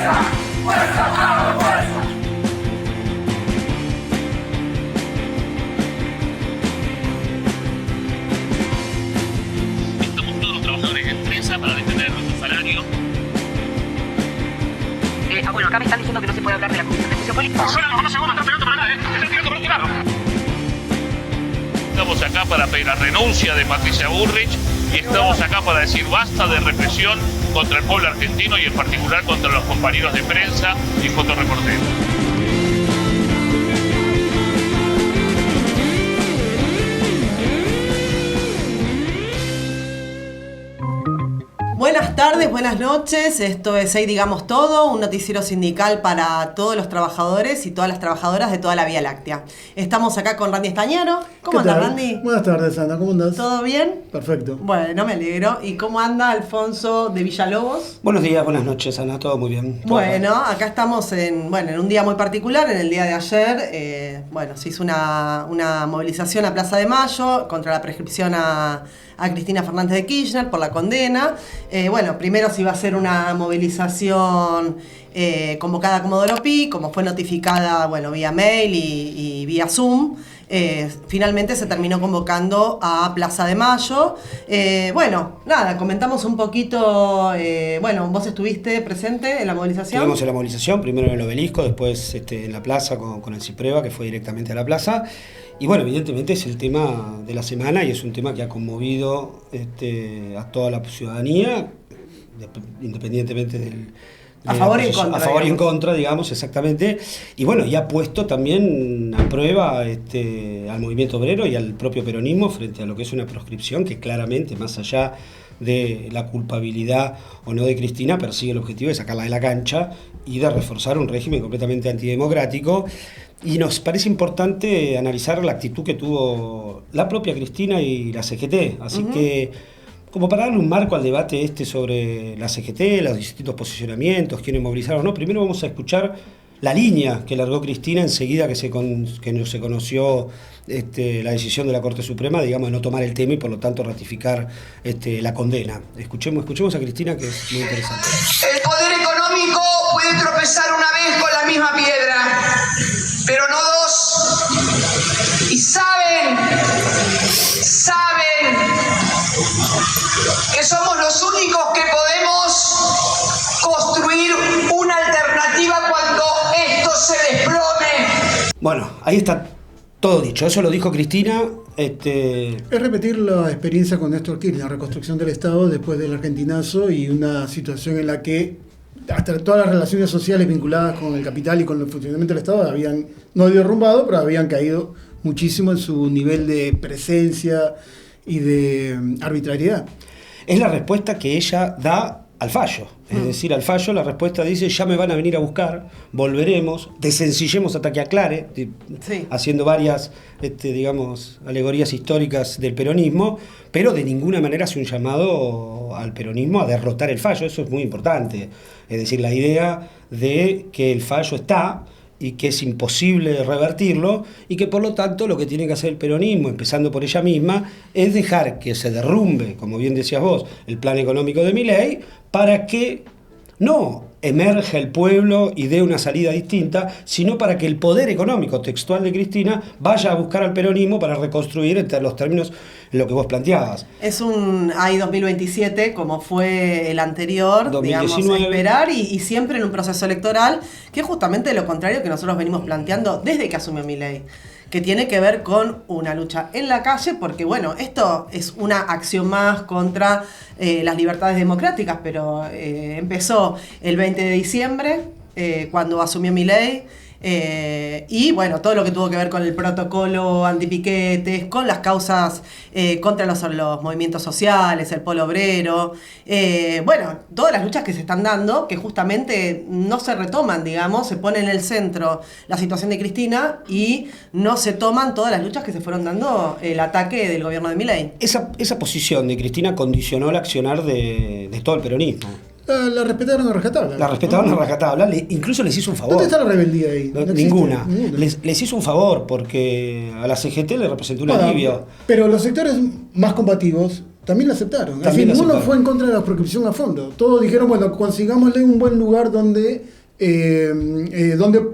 Estamos todos los trabajadores de empresa para defender nuestro salario. Bueno, acá me están diciendo que no se puede hablar de la Comisión de Juicio Político. No se van a estar pegando para nada, están tirando por otro lado. Estamos acá para pedir la renuncia de Patricia Bullrich y estamos acá para decir basta de represión contra el pueblo argentino y en particular contra los compañeros de prensa y fotoreporteros. Buenas tardes, buenas noches, esto es Ahí Digamos Todo, un noticiero sindical para todos los trabajadores y todas las trabajadoras de toda la Vía Láctea. Estamos acá con Randy Estañaro. ¿Cómo andas, Randy? Buenas tardes, Ana, ¿cómo andas? ¿Todo bien? Perfecto. Bueno, me alegro. ¿Y cómo anda Alfonso de Villalobos? Buenos días, buenas noches, Ana, todo muy bien. Bueno, acá estamos en un día muy particular, en el día de ayer. Se hizo una movilización a Plaza de Mayo contra la prescripción a Cristina Fernández de Kirchner por la condena. Primero se iba a hacer una movilización convocada a Comodoro Pi, como fue notificada vía mail y vía Zoom. Finalmente se terminó convocando a Plaza de Mayo. Comentamos un poquito. Vos estuviste presente en la movilización. Estuvimos en la movilización, primero en el Obelisco, después en la plaza con el Cipreva, que fue directamente a la plaza. Y evidentemente es el tema de la semana y es un tema que ha conmovido a toda la ciudadanía, independientemente del... A favor y en contra. A favor y en contra, digamos, exactamente. Y ha puesto también a prueba al movimiento obrero y al propio peronismo frente a lo que es una proscripción que claramente, más allá de la culpabilidad o no de Cristina, persigue el objetivo de sacarla de la cancha y de reforzar un régimen completamente antidemocrático. Y nos parece importante analizar la actitud que tuvo la propia Cristina y la CGT. Así que, como para darle un marco al debate sobre la CGT, los distintos posicionamientos, quiénes movilizaron o no, primero vamos a escuchar la línea que largó Cristina enseguida que se conoció la decisión de la Corte Suprema, digamos, de no tomar el tema y por lo tanto ratificar la condena. Escuchemos a Cristina, que es muy interesante. El poder económico puede tropezar una vez con la misma piedra, pero no dos. Y saben que somos los únicos que podemos construir una alternativa cuando esto se desplome. Bueno, ahí está todo dicho. Eso lo dijo Cristina. Es repetir la experiencia con Néstor Kirchner, la reconstrucción del Estado después del argentinazo y una situación en la que hasta todas las relaciones sociales vinculadas con el capital y con el funcionamiento del Estado habían no derrumbado, pero habían caído muchísimo en su nivel de presencia y de arbitrariedad. Es la respuesta que ella da al fallo. Es decir, al fallo la respuesta dice: ya me van a venir a buscar, volveremos, desencillemos hasta que aclare, haciendo varias alegorías históricas del peronismo, pero de ninguna manera hace un llamado al peronismo a derrotar el fallo. Eso es muy importante. Es decir, la idea de que el fallo está y que es imposible revertirlo y que por lo tanto lo que tiene que hacer el peronismo, empezando por ella misma, es dejar que se derrumbe, como bien decías vos, el plan económico de Milei, para que no emerja el pueblo y dé una salida distinta, sino para que el poder económico textual de Cristina vaya a buscar al peronismo para reconstruir entre los términos en lo que vos planteabas. Es un AI 2027 como fue el anterior, 2019. Digamos, esperar y siempre en un proceso electoral que es justamente lo contrario que nosotros venimos planteando desde que asumió Milei, que tiene que ver con una lucha en la calle, porque esto es una acción más contra las libertades democráticas, pero empezó el 20 de diciembre, cuando asumió Milei, todo lo que tuvo que ver con el protocolo antipiquetes, con las causas contra los movimientos sociales, el polo obrero, todas las luchas que se están dando, que justamente no se retoman, digamos, se pone en el centro la situación de Cristina y no se toman todas las luchas que se fueron dando el ataque del gobierno de Milei. Esa posición de Cristina condicionó el accionar de todo el peronismo. La respetaron a rajatabla. La respetaron a rajatabla, incluso les hizo un favor. ¿Dónde está la rebeldía ahí? No Ninguna. Les hizo un favor porque a la CGT le representó un alivio. Pero los sectores más combativos también lo aceptaron. También es decir, ninguno aceptaron. fue en contra de la proscripción a fondo. Todos dijeron, bueno, consigámosle un buen lugar donde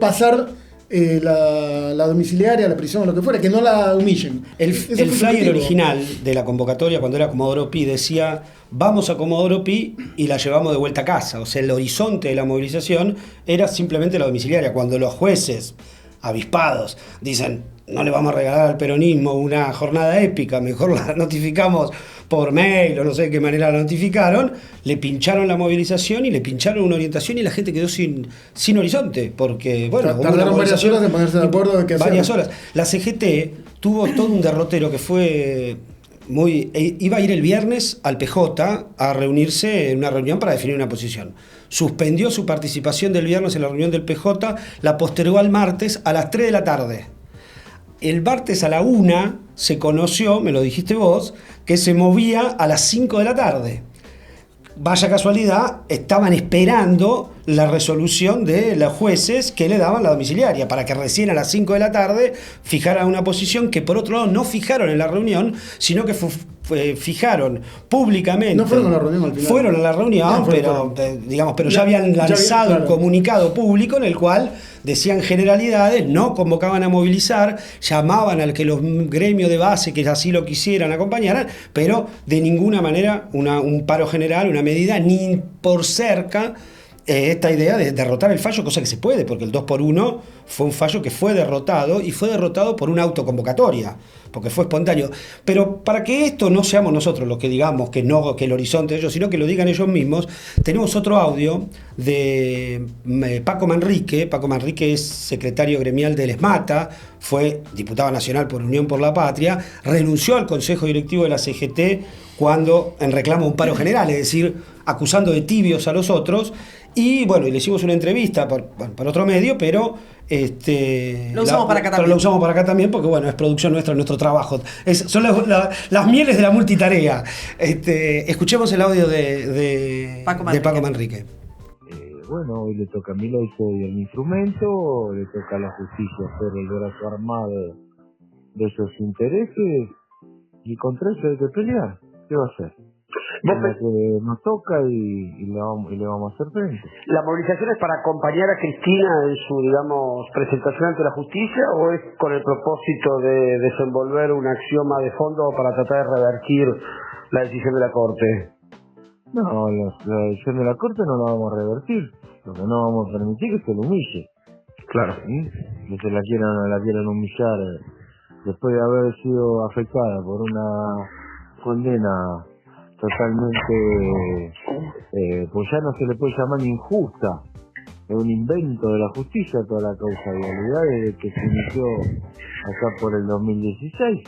pasar la domiciliaria, la prisión o lo que fuera, que no la humillen. El Eso fue flyer positivo. original de la convocatoria, cuando era Comodoro Pi, decía: vamos a Comodoro Pi y la llevamos de vuelta a casa. O sea, el horizonte de la movilización era simplemente la domiciliaria. Cuando los jueces avispados dicen: no le vamos a regalar al peronismo una jornada épica, mejor la notificamos por mail o no sé de qué manera la notificaron, le pincharon la movilización y le pincharon una orientación y la gente quedó sin horizonte, porque bueno, hubo una Tardaron varias movilización horas en ponerse de acuerdo de qué hacer. varias horas. La CGT tuvo todo un derrotero que fue iba a ir el viernes al PJ a reunirse en una reunión para definir una posición. Suspendió su participación del viernes en la reunión del PJ, la postergó al martes a las 3 de la tarde. El martes a la 1 se conoció, me lo dijiste vos, que se movía a las 5 de la tarde. Vaya casualidad, estaban esperando la resolución de los jueces que le daban la domiciliaria, para que recién a las 5 de la tarde fijaran una posición que por otro lado no fijaron en la reunión, sino que fijaron públicamente. No fueron a la reunión al final. Fueron a la reunión, No, fueron. pero ya habían lanzado claro. un comunicado público en el cual decían generalidades, no convocaban a movilizar, llamaban al que los gremios de base que así lo quisieran acompañaran, pero de ninguna manera un paro general, una medida, ni por cerca esta idea de derrotar el fallo, cosa que se puede, porque el 2x1 fue un fallo que fue derrotado, y fue derrotado por una autoconvocatoria, porque fue espontáneo. Pero para que esto no seamos nosotros los que digamos que no, que el horizonte de ellos, sino que lo digan ellos mismos, tenemos otro audio de Paco Manrique. Paco Manrique es secretario gremial del ESMATA, fue diputado nacional por Unión por la Patria, renunció al Consejo Directivo de la CGT cuando en reclamo de un paro general, es decir, acusando de tibios a los otros. Y bueno, y le hicimos una entrevista para otro medio, pero lo usamos para acá también. Pero lo usamos para acá también porque bueno, es producción nuestra, nuestro trabajo. Son las mieles de la multitarea. Escuchemos el audio de Paco Manrique. Bueno, hoy le toca a Milei ser el instrumento, le toca a la justicia ser el brazo armado de esos intereses, y contra eso hay que pelear. ¿Qué va a hacer? Que nos toca y le vamos a hacer frente. ¿La movilización es para acompañar a Cristina en su, digamos, presentación ante la justicia, o es con el propósito de desenvolver un axioma de fondo para tratar de revertir la decisión de la Corte? No, la decisión de la Corte no la vamos a revertir. Lo que no vamos a permitir es que se lo humille. Claro. ¿Sí? Que se la quieran humillar después de haber sido afectada por una condena totalmente, pues ya no se le puede llamar injusta, es un invento de la justicia toda la causalidad desde que se inició acá por el 2016,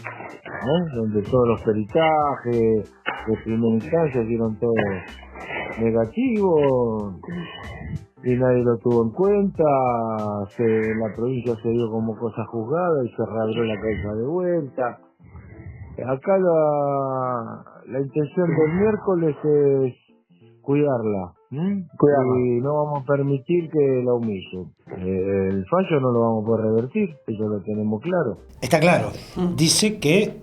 donde todos los peritajes de primera instancia dieron todo negativo y nadie lo tuvo en cuenta, la provincia se dio como cosa juzgada y se reabrió la causa de vuelta. Acá la intención del miércoles es cuidarla. Y no vamos a permitir que la humillen. El fallo no lo vamos a poder revertir, eso lo tenemos claro. Está claro. Dice que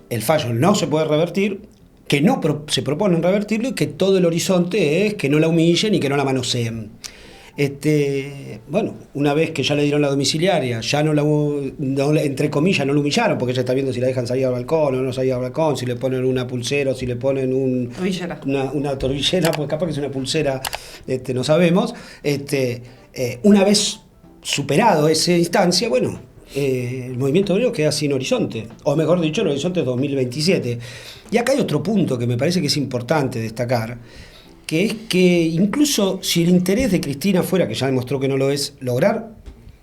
el fallo no se puede revertir, que no se propone revertirlo, y que todo el horizonte es que no la humillen y que no la manoseen. Bueno, una vez que ya le dieron la domiciliaria, ya entre comillas no la humillaron, porque ella está viendo si la dejan salir al balcón o no salir al balcón, si le ponen una pulsera o si le ponen una tobillera, pues capaz que es una pulsera, no sabemos. Una vez superado esa instancia, bueno, el movimiento obrero queda sin horizonte, o mejor dicho, el horizonte es 2027. Y acá hay otro punto que me parece que es importante destacar, que es que incluso si el interés de Cristina fuera, que ya demostró que no lo es, lograr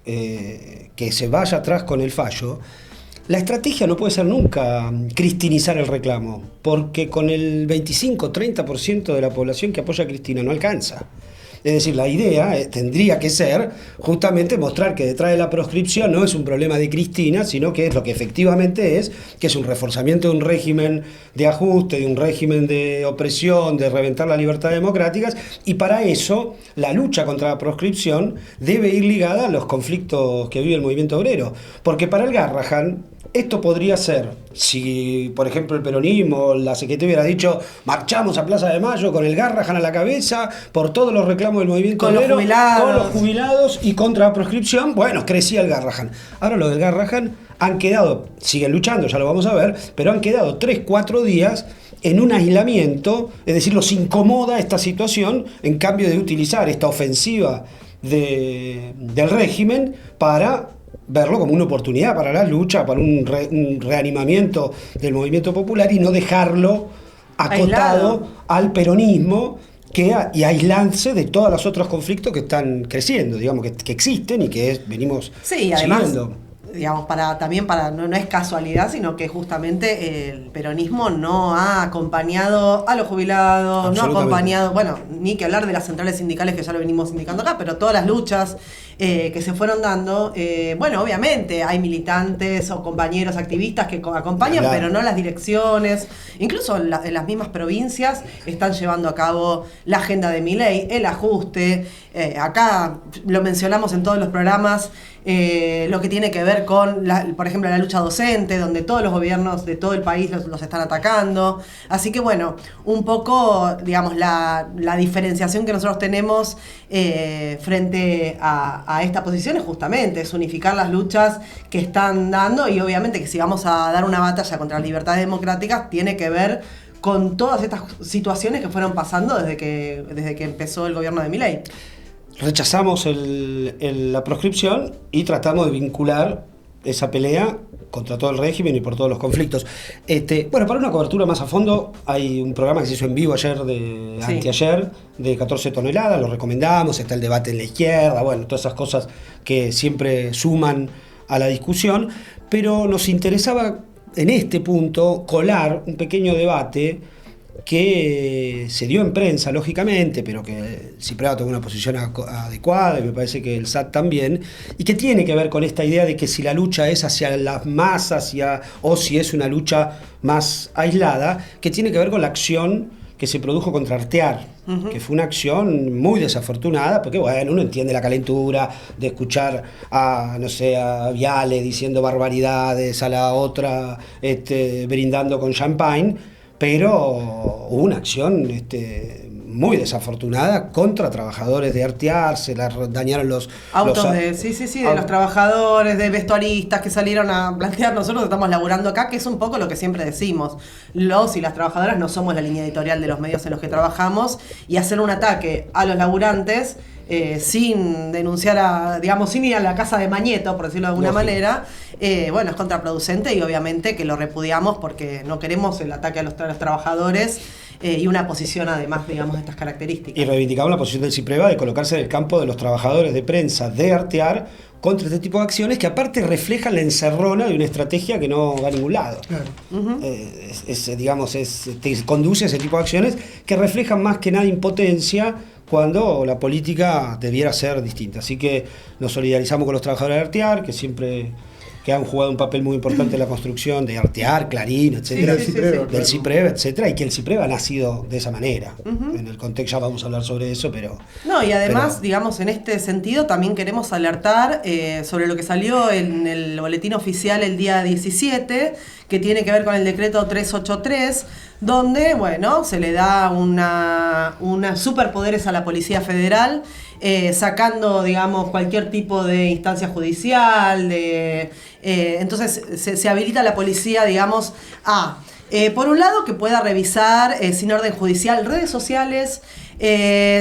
que se vaya atrás con el fallo, la estrategia no puede ser nunca cristinizar el reclamo, porque con el 25-30% de la población que apoya a Cristina no alcanza. Es decir, la idea tendría que ser justamente mostrar que detrás de la proscripción no es un problema de Cristina, sino que es lo que efectivamente es, que es un reforzamiento de un régimen de ajuste, de un régimen de opresión, de reventar las libertades democráticas, y para eso la lucha contra la proscripción debe ir ligada a los conflictos que vive el movimiento obrero. Porque para el Garrahan, Esto podría ser, si por ejemplo el peronismo, la CGT hubiera dicho, marchamos a Plaza de Mayo con el Garrahan a la cabeza por todos los reclamos del movimiento obrero, con los jubilados y contra la proscripción, bueno, crecía el Garrahan. Ahora los del Garrahan han quedado, siguen luchando, ya lo vamos a ver, pero han quedado 3-4 días en un aislamiento, es decir, los incomoda esta situación, en cambio de utilizar esta ofensiva del régimen para verlo como una oportunidad para la lucha, para un reanimamiento del movimiento popular y no dejarlo acotado al peronismo y aislarse de todos los otros conflictos que están creciendo, digamos, que existen y que venimos siguiendo. Digamos, no es casualidad, sino que justamente el peronismo no ha acompañado a los jubilados, no ha acompañado, bueno, ni que hablar de las centrales sindicales que ya lo venimos indicando acá, pero todas las luchas que se fueron dando, bueno, obviamente hay militantes o compañeros activistas que acompañan, pero no las direcciones, incluso en las mismas provincias están llevando a cabo la agenda de Milei, el ajuste, acá lo mencionamos en todos los programas, lo que tiene que ver con, por ejemplo, la lucha docente, donde todos los gobiernos de todo el país los están atacando. Así que bueno, un poco, digamos, la diferenciación que nosotros tenemos frente a esta posición es justamente unificar las luchas que están dando, y obviamente que si vamos a dar una batalla contra las libertades democráticas tiene que ver con todas estas situaciones que fueron pasando desde que empezó el gobierno de Milei. Rechazamos la proscripción y tratamos de vincular esa pelea contra todo el régimen y por todos los conflictos. Bueno, para una cobertura más a fondo, hay un programa que se hizo en vivo anteayer, de 14 toneladas, lo recomendamos, está el debate en la izquierda, bueno, todas esas cosas que siempre suman a la discusión, pero nos interesaba en este punto colar un pequeño debate que se dio en prensa, lógicamente, pero que Cipreva tomó una posición adecuada, y me parece que el SAT también, y que tiene que ver con esta idea de que si la lucha es hacia las masas o si es una lucha más aislada, que tiene que ver con la acción que se produjo contra Artear, que fue una acción muy desafortunada, porque bueno, uno entiende la calentura de escuchar a Viale diciendo barbaridades, a la otra brindando con champagne, pero hubo una acción muy desafortunada contra trabajadores de Artear, se dañaron los autos de los trabajadores, de vestuaristas que salieron a plantear. Nosotros estamos laburando acá, que es un poco lo que siempre decimos, los y las trabajadoras no somos la línea editorial de los medios en los que trabajamos, y hacer un ataque a los laburantes sin denunciar sin ir a la casa de Mañeto, por decirlo de alguna manera, bueno, es contraproducente, y obviamente que lo repudiamos porque no queremos el ataque a los trabajadores, y una posición además, digamos, de estas características. Y reivindicamos la posición del Cipreva de colocarse en el campo de los trabajadores de prensa de Artear contra este tipo de acciones que aparte reflejan la encerrona de una estrategia que no va a ningún lado. Claro. Te conduce a ese tipo de acciones que reflejan más que nada impotencia, cuando la política debiera ser distinta. Así que nos solidarizamos con los trabajadores de Artear, que han jugado un papel muy importante en la construcción de Artear, Clarín, etcétera, del Cipreva, etcétera, y que el Cipreva ha nacido de esa manera. En el contexto ya vamos a hablar sobre eso, pero... No, y además, digamos, en este sentido también queremos alertar sobre lo que salió en el boletín oficial el día 17, que tiene que ver con el decreto 383, donde, bueno, se le da una superpoderes a la Policía Federal, sacando, digamos, cualquier tipo de instancia judicial, entonces se habilita a la policía, digamos, por un lado, que pueda revisar sin orden judicial redes sociales,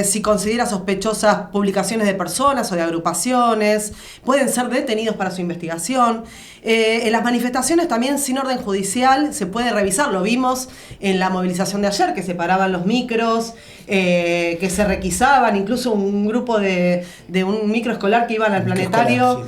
si considera sospechosas publicaciones de personas o de agrupaciones, pueden ser detenidos para su investigación. En las manifestaciones también sin orden judicial se puede revisar, lo vimos en la movilización de ayer, que se paraban los micros, que se requisaban, incluso un grupo de un micro escolar que iban al planetario,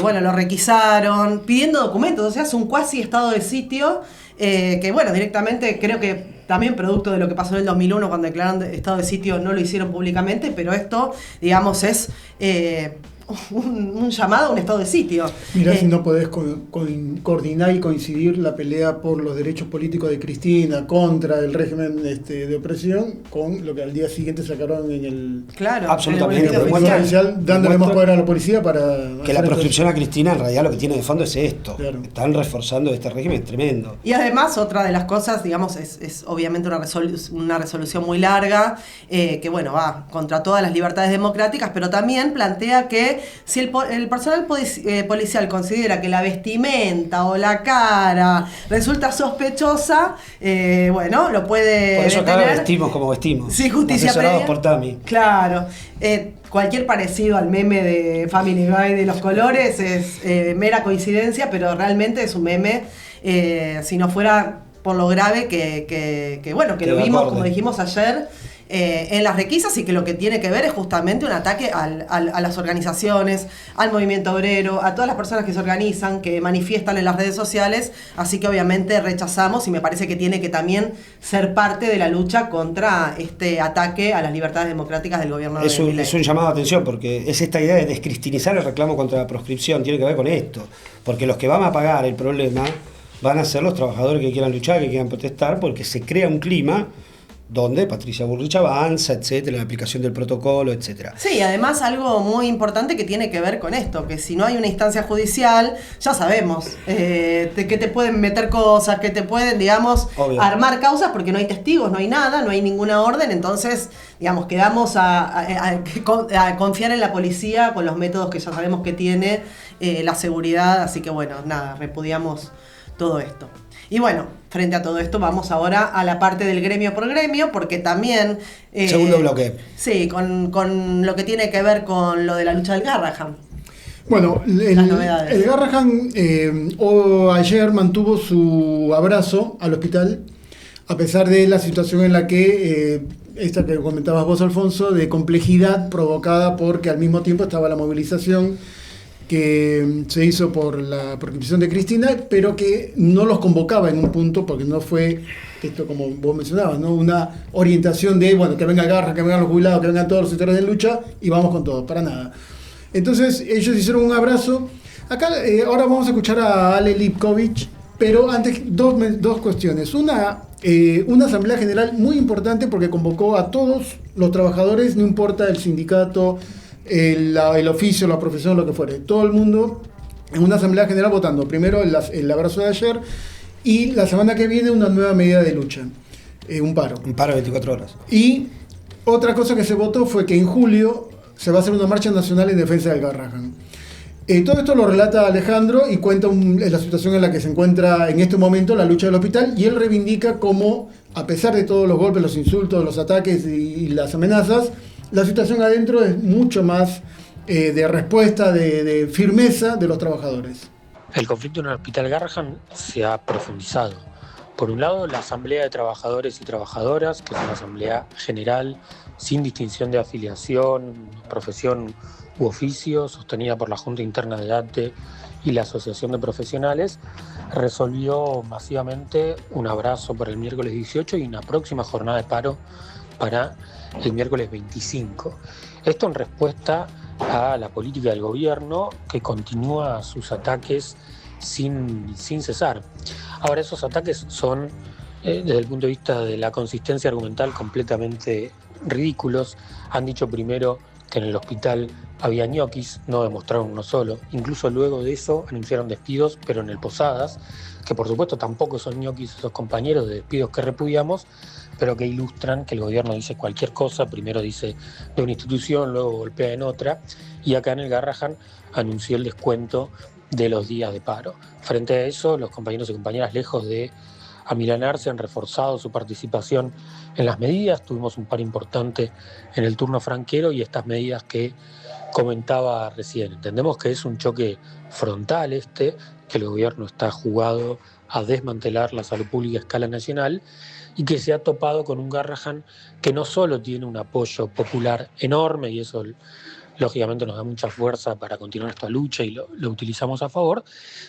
bueno, lo requisaron, pidiendo documentos, o sea, es un cuasi estado de sitio, que bueno, directamente creo que también producto de lo que pasó en el 2001 cuando declararon estado de sitio no lo hicieron públicamente, pero esto, digamos, es un llamado a un estado de sitio. Mirá si no podés coordinar y coincidir la pelea por los derechos políticos de Cristina contra el régimen de opresión con lo que al día siguiente sacaron en el... Claro, absolutamente. en el oficial, dándole más poder a la policía para... Que la proscripción a Cristina en realidad lo que tiene de fondo es esto. Claro. Están reforzando este régimen tremendo. Y además otra de las cosas, digamos, es obviamente una resolución muy larga, que bueno, va contra todas las libertades democráticas, pero también plantea que si el personal policial considera que la vestimenta o la cara resulta sospechosa, bueno, lo puede Por eso acá detener. vestimos como vestimos. Sí, justicia asesorados previa. por Tami. Claro. Cualquier parecido al meme de Family Guy de los colores es mera coincidencia, pero realmente es un meme, si no fuera por lo grave que bueno, que lo vimos, como dijimos ayer, en las requisas, y que lo que tiene que ver es justamente un ataque a las organizaciones, al movimiento obrero, a todas las personas que se organizan, que manifiestan en las redes sociales, así que obviamente rechazamos, y me parece que tiene que también ser parte de la lucha contra este ataque a las libertades democráticas del gobierno de Milei. Es un llamado de atención, porque es esta idea de descristinizar el reclamo contra la proscripción, tiene que ver con esto, porque los que van a pagar el problema van a ser los trabajadores que quieran luchar, que quieran protestar, porque se crea un clima donde Patricia Bullrich avanza, etcétera, la aplicación del protocolo, etcétera. Sí, además algo muy importante que tiene que ver con esto, que si no hay una instancia judicial, ya sabemos que te pueden meter cosas, que te pueden, digamos, obvio, armar causas, porque no hay testigos, no hay nada, no hay ninguna orden, entonces, digamos, quedamos a confiar en la policía con los métodos que ya sabemos que tiene la seguridad, así que bueno, nada, repudiamos todo esto. Y bueno, frente a todo esto vamos ahora a la parte del gremio por gremio, porque también... segundo bloque. Sí, con lo que tiene que ver con lo de la lucha del Garrahan. Bueno, el Garrahan ayer mantuvo su abrazo al hospital, a pesar de la situación en la que, esta que comentabas vos, Alfonso, de complejidad provocada porque al mismo tiempo estaba la movilización que se hizo por la proscripción de Cristina, pero que no los convocaba en un punto, porque no fue esto, como vos mencionabas, ¿no? Una orientación de, bueno, que venga Garra, que vengan los jubilados, que vengan todos los sectores de lucha y vamos con todo, para nada. Entonces ellos hicieron un abrazo. Acá ahora vamos a escuchar a Ale Lipkovich, pero antes dos cuestiones. Una asamblea general muy importante porque convocó a todos los trabajadores, no importa el sindicato, el oficio, la profesión, lo que fuere, todo el mundo en una asamblea general votando primero el abrazo de ayer, y la semana que viene una nueva medida de lucha, un paro de 24 horas. Y otra cosa que se votó fue que en julio se va a hacer una marcha nacional en defensa del Garrahan. Todo esto lo relata Alejandro y cuenta la situación en la que se encuentra en este momento la lucha del hospital, y él reivindica cómo, a pesar de todos los golpes, los insultos, los ataques y las amenazas, la situación adentro es mucho más de respuesta, de firmeza de los trabajadores. El conflicto en el Hospital Garrahan se ha profundizado. Por un lado, la Asamblea de Trabajadores y Trabajadoras, que es una asamblea general, sin distinción de afiliación, profesión u oficio, sostenida por la Junta Interna de ATE y la Asociación de Profesionales, resolvió masivamente un abrazo para el miércoles 18 y una próxima jornada de paro para el miércoles 25. Esto en respuesta a la política del gobierno, que continúa sus ataques sin cesar. Ahora, esos ataques son, desde el punto de vista de la consistencia argumental, completamente ridículos. Han dicho primero que en el hospital había ñoquis, no demostraron uno solo. Incluso luego de eso anunciaron despidos, pero en el Posadas, que por supuesto tampoco son ñoquis esos compañeros de despidos que repudiamos, pero que ilustran que el gobierno dice cualquier cosa, primero dice de una institución, luego golpea en otra, y acá en el Garrahan anunció el descuento de los días de paro. Frente a eso, los compañeros y compañeras, lejos de amilanarse, han reforzado su participación en las medidas. Tuvimos un paro importante en el turno franquero y estas medidas que comentaba recién. Entendemos que es un choque frontal que el gobierno está jugado a desmantelar la salud pública a escala nacional, y que se ha topado con un Garrahan que no solo tiene un apoyo popular enorme, y eso lógicamente nos da mucha fuerza para continuar esta lucha y lo utilizamos a favor,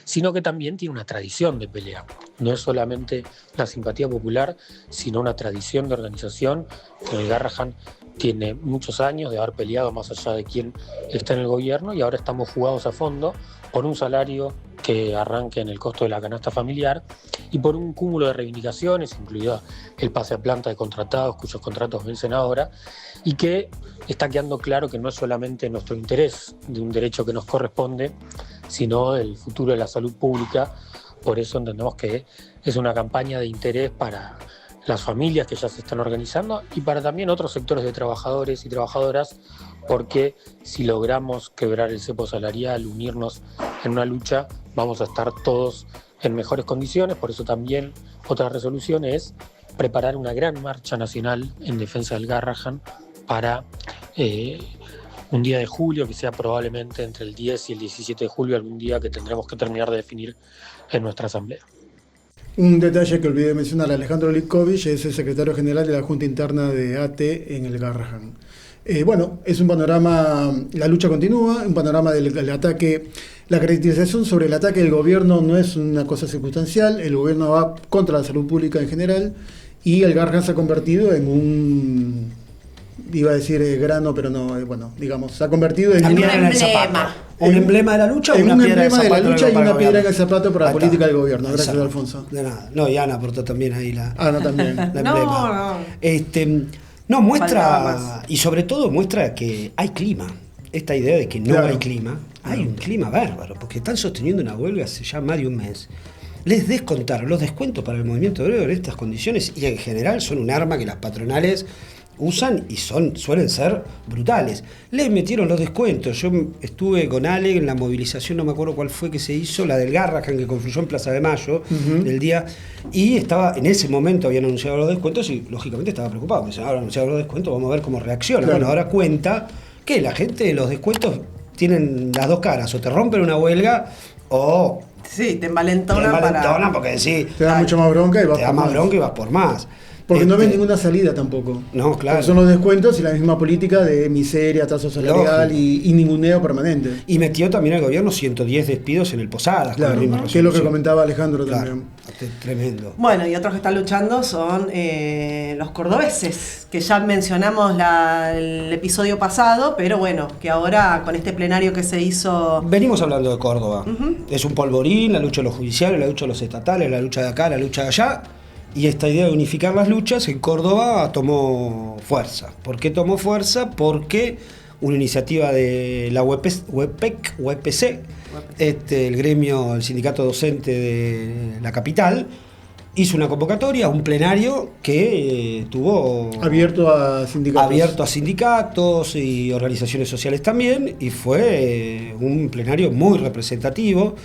sino que también tiene una tradición de pelea. No es solamente la simpatía popular, sino una tradición de organización que en el Garrahan tiene muchos años de haber peleado más allá de quién está en el gobierno, y ahora estamos jugados a fondo por un salario que arranque en el costo de la canasta familiar y por un cúmulo de reivindicaciones, incluido el pase a planta de contratados cuyos contratos vencen ahora, y que está quedando claro que no es solamente nuestro interés de un derecho que nos corresponde, sino el futuro de la salud pública. Por eso entendemos que es una campaña de interés para las familias que ya se están organizando y para también otros sectores de trabajadores y trabajadoras, porque si logramos quebrar el cepo salarial, unirnos en una lucha, vamos a estar todos en mejores condiciones. Por eso también otra resolución es preparar una gran marcha nacional en defensa del Garrahan para un día de julio, que sea probablemente entre el 10 y el 17 de julio, algún día que tendremos que terminar de definir en nuestra asamblea. Un detalle que olvidé mencionar, Alejandro Lipkovich es el secretario general de la Junta Interna de ATE en el Garrahan. Bueno, es un panorama, la lucha continúa, un panorama del ataque, la caracterización sobre el ataque del gobierno no es una cosa circunstancial, el gobierno va contra la salud pública en general y el Garrahan se ha convertido en un, iba a decir grano, pero no, bueno, digamos, se ha convertido en un emblema. Un emblema de la lucha, en una un piedra emblema de la lucha y una piedra en el zapato para la Ahí política está. del gobierno. Gracias, Exacto. Alfonso. De nada. No, y Ana aportó también ahí la. Ana también. La emblema. No, muestra, y sobre todo muestra que hay clima. Esta idea de que no hay clima, hay un clima bárbaro, porque están sosteniendo una huelga hace ya más de un mes. Les descontaron los descuentos para el movimiento obrero en estas condiciones y en general son un arma que las patronales usan y suelen ser brutales. Les metieron los descuentos. Yo estuve con Ale en la movilización, no me acuerdo cuál fue que se hizo, la del Garrahan, que confluyó en Plaza de Mayo, del día, y estaba, en ese momento habían anunciado los descuentos y lógicamente estaba preocupado. Me decían, ahora anunciaron los descuentos, vamos a ver cómo reacciona. Claro. Bueno, ahora cuenta que la gente de los descuentos tienen las dos caras, o te rompen una huelga o sí, te envalentonan porque decís, te da mucho más bronca y vas te da por más más. bronca y vas por más. Porque no ven ninguna salida tampoco. No, claro. Porque son los descuentos y la misma política de miseria, tasa salarial y ninguneo permanente. Y metió también el gobierno 110 despidos en el Posadas. Claro, con la misma que es lo que resolución. comentaba Alejandro Claro, también. tremendo. Bueno, y otros que están luchando son los cordobeses, que ya mencionamos el episodio pasado, pero bueno, que ahora con este plenario que se hizo... Venimos hablando de Córdoba. Es un polvorín, la lucha de los judiciales, la lucha de los estatales, la lucha de acá, la lucha de allá. Y esta idea de unificar las luchas en Córdoba tomó fuerza. ¿Por qué tomó fuerza? Porque una iniciativa de la UEPC, el gremio, el sindicato docente de la capital, hizo una convocatoria, un plenario que tuvo... Abierto a sindicatos y organizaciones sociales también, y fue un plenario muy representativo.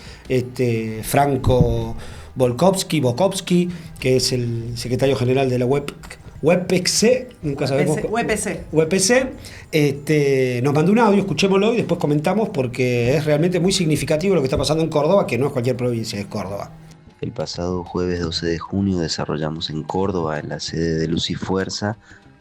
Franco Bokovsky, que es el secretario general de la UEPC, nunca sabemos. UEPC, nos mandó un audio, escuchémoslo y después comentamos, porque es realmente muy significativo lo que está pasando en Córdoba, que no es cualquier provincia, es Córdoba. El pasado jueves 12 de junio desarrollamos en Córdoba, en la sede de Luz y Fuerza,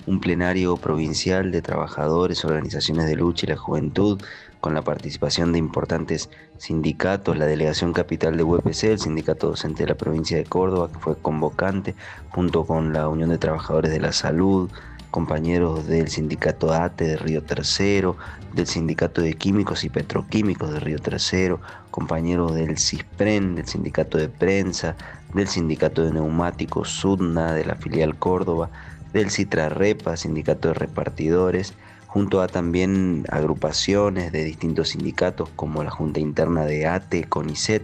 un plenario provincial de trabajadores, organizaciones de lucha y la juventud, con la participación de importantes sindicatos, la Delegación Capital de UEPC, el Sindicato Docente de la Provincia de Córdoba, que fue convocante, junto con la Unión de Trabajadores de la Salud, compañeros del Sindicato ATE de Río Tercero, del Sindicato de Químicos y Petroquímicos de Río Tercero, compañeros del CISPREN, del Sindicato de Prensa, del Sindicato de Neumáticos SUDNA, de la filial Córdoba, del CITRAREPA, Sindicato de Repartidores, junto a también agrupaciones de distintos sindicatos como la Junta Interna de ATE, CONICET,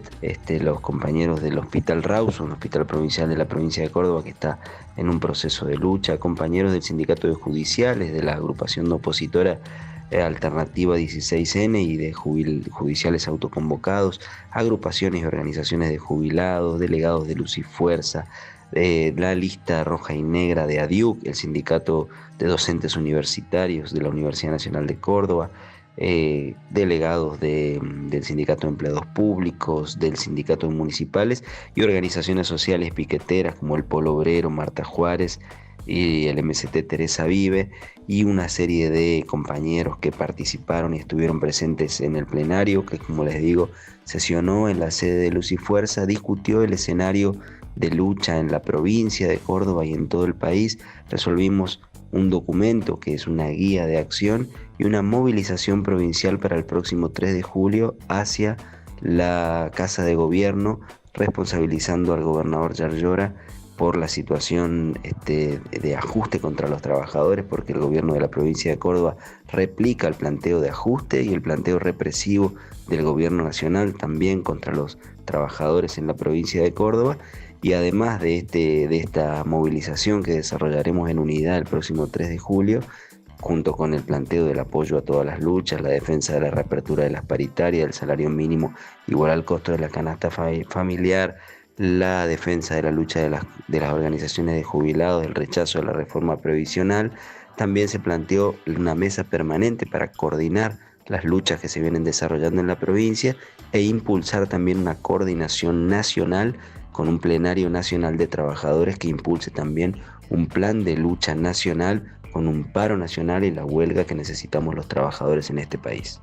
los compañeros del Hospital Rauso, un hospital provincial de la provincia de Córdoba que está en un proceso de lucha, compañeros del Sindicato de Judiciales, de la agrupación opositora Alternativa 16N y de judiciales autoconvocados, agrupaciones y organizaciones de jubilados, delegados de Luz y Fuerza, la lista roja y negra de ADIUC, el sindicato de docentes universitarios de la Universidad Nacional de Córdoba, delegados del sindicato de empleados públicos, del sindicato de municipales y organizaciones sociales piqueteras como el Polo Obrero, Marta Juárez y el MST Teresa Vive, y una serie de compañeros que participaron y estuvieron presentes en el plenario que, como les digo, sesionó en la sede de Luz y Fuerza, discutió el escenario de lucha en la provincia de Córdoba y en todo el país. Resolvimos un documento que es una guía de acción y una movilización provincial para el próximo 3 de julio hacia la Casa de Gobierno, responsabilizando al gobernador Yarlora por la situación de ajuste contra los trabajadores, porque el gobierno de la provincia de Córdoba replica el planteo de ajuste y el planteo represivo del gobierno nacional también contra los trabajadores en la provincia de Córdoba. Y además de esta movilización que desarrollaremos en unidad el próximo 3 de julio, junto con el planteo del apoyo a todas las luchas, la defensa de la reapertura de las paritarias, del salario mínimo igual al costo de la canasta familiar, la defensa de la lucha de las organizaciones de jubilados, el rechazo de la reforma previsional. También se planteó una mesa permanente para coordinar las luchas que se vienen desarrollando en la provincia e impulsar también una coordinación nacional con un plenario nacional de trabajadores que impulse también un plan de lucha nacional con un paro nacional y la huelga que necesitamos los trabajadores en este país.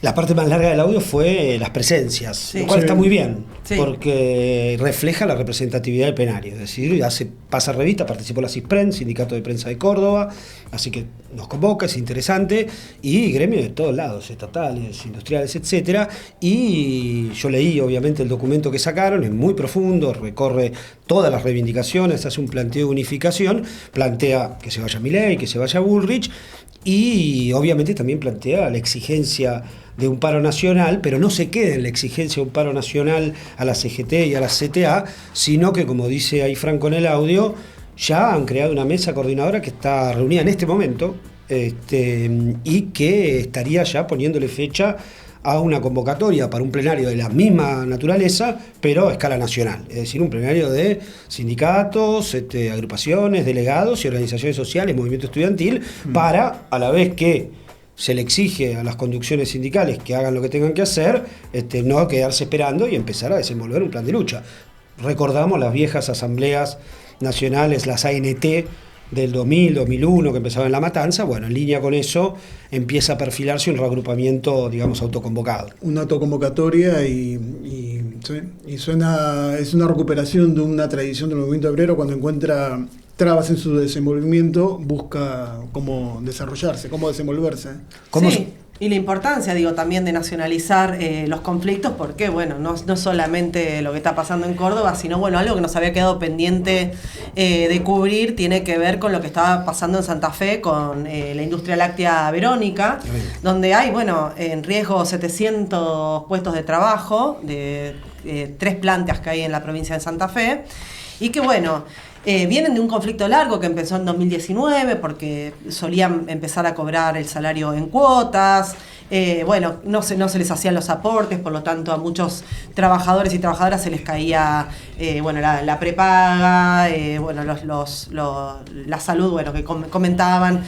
La parte más larga del audio fue las presencias, sí, lo cual está muy bien, sí, porque refleja la representatividad del plenario, es decir, pasa revista, participó la CISPREN, Sindicato de Prensa de Córdoba, así que nos convoca, es interesante, y gremios de todos lados, estatales, industriales, etcétera, y yo leí obviamente el documento que sacaron, es muy profundo, recorre todas las reivindicaciones, hace un planteo de unificación, plantea que se vaya Milei, que se vaya Bullrich, y obviamente también plantea la exigencia de un paro nacional, pero no se queda en la exigencia de un paro nacional a la CGT y a la CTA, sino que, como dice ahí Franco en el audio, ya han creado una mesa coordinadora que está reunida en este momento y que estaría ya poniéndole fecha a una convocatoria para un plenario de la misma naturaleza, pero a escala nacional, es decir, un plenario de sindicatos, agrupaciones, delegados y organizaciones sociales, movimiento estudiantil, para, a la vez que se le exige a las conducciones sindicales que hagan lo que tengan que hacer, no quedarse esperando y empezar a desenvolver un plan de lucha. Recordamos las viejas asambleas nacionales, las ANT del 2000, 2001, que empezaban en La Matanza. Bueno, en línea con eso empieza a perfilarse un reagrupamiento, digamos, autoconvocado. Una autoconvocatoria y suena, es una recuperación de una tradición del movimiento obrero. Cuando encuentra trabas en su desenvolvimiento, busca cómo desarrollarse, cómo desenvolverse. Sí, y la importancia, digo, también de nacionalizar los conflictos, porque, bueno, no solamente lo que está pasando en Córdoba, sino, bueno, algo que nos había quedado pendiente de cubrir tiene que ver con lo que estaba pasando en Santa Fe con la industria láctea Verónica, donde hay, bueno, en riesgo 700 puestos de trabajo de 3 plantas que hay en la provincia de Santa Fe, y que, bueno, vienen de un conflicto largo que empezó en 2019 porque solían empezar a cobrar el salario en cuotas, bueno, no se les hacían los aportes, por lo tanto a muchos trabajadores y trabajadoras se les caía bueno, la prepaga, bueno, la salud, bueno, que comentaban,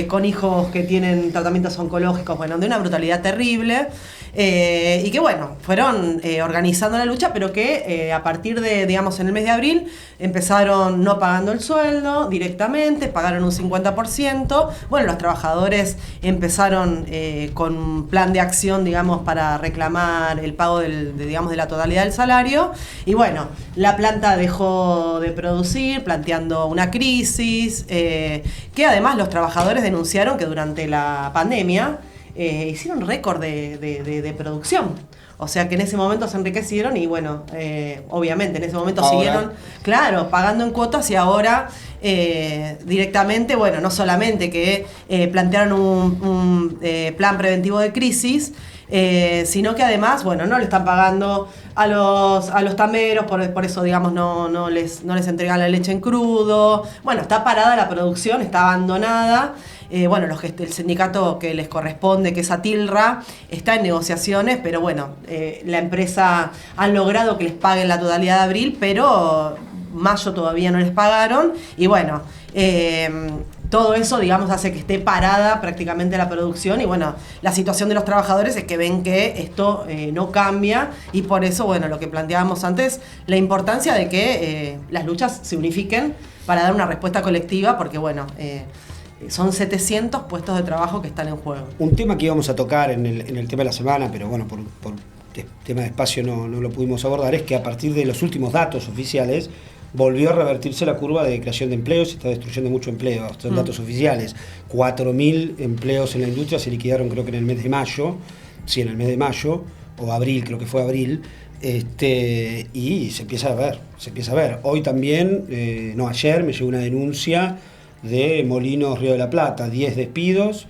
con hijos que tienen tratamientos oncológicos, bueno, de una brutalidad terrible. Y que bueno, fueron organizando la lucha, pero que a partir de, digamos, en el mes de abril empezaron no pagando el sueldo directamente, pagaron un 50%. Bueno, los trabajadores empezaron con un plan de acción, digamos, para reclamar el pago digamos, de la totalidad del salario. Y bueno, la planta dejó de producir, planteando una crisis, que además los trabajadores denunciaron que durante la pandemia hicieron récord de producción. O sea que en ese momento se enriquecieron y bueno, obviamente en ese momento siguieron, claro, pagando en cuotas y ahora directamente, bueno, no solamente que plantearon un plan preventivo de crisis, sino que además, bueno, no le están pagando a los tameros, por eso, digamos, no les entregan la leche en crudo. Bueno, está parada la producción, está abandonada. Bueno, el sindicato que les corresponde, que es Atilra, está en negociaciones, pero bueno, la empresa han logrado que les paguen la totalidad de abril, pero mayo todavía no les pagaron, y bueno, todo eso, digamos, hace que esté parada prácticamente la producción, y bueno, la situación de los trabajadores es que ven que esto no cambia, y por eso, bueno, lo que planteábamos antes, la importancia de que las luchas se unifiquen para dar una respuesta colectiva, porque bueno, son 700 puestos de trabajo que están en juego. Un tema que íbamos a tocar en el tema de la semana, pero bueno, por tema de espacio no lo pudimos abordar, es que a partir de los últimos datos oficiales volvió a revertirse la curva de creación de empleos, se está destruyendo mucho empleo, son datos oficiales. 4.000 empleos en la industria se liquidaron creo que en el mes de mayo, o abril, creo que fue abril, y se empieza a ver. Hoy también, ayer me llegó una denuncia de Molinos Río de la Plata, 10 despidos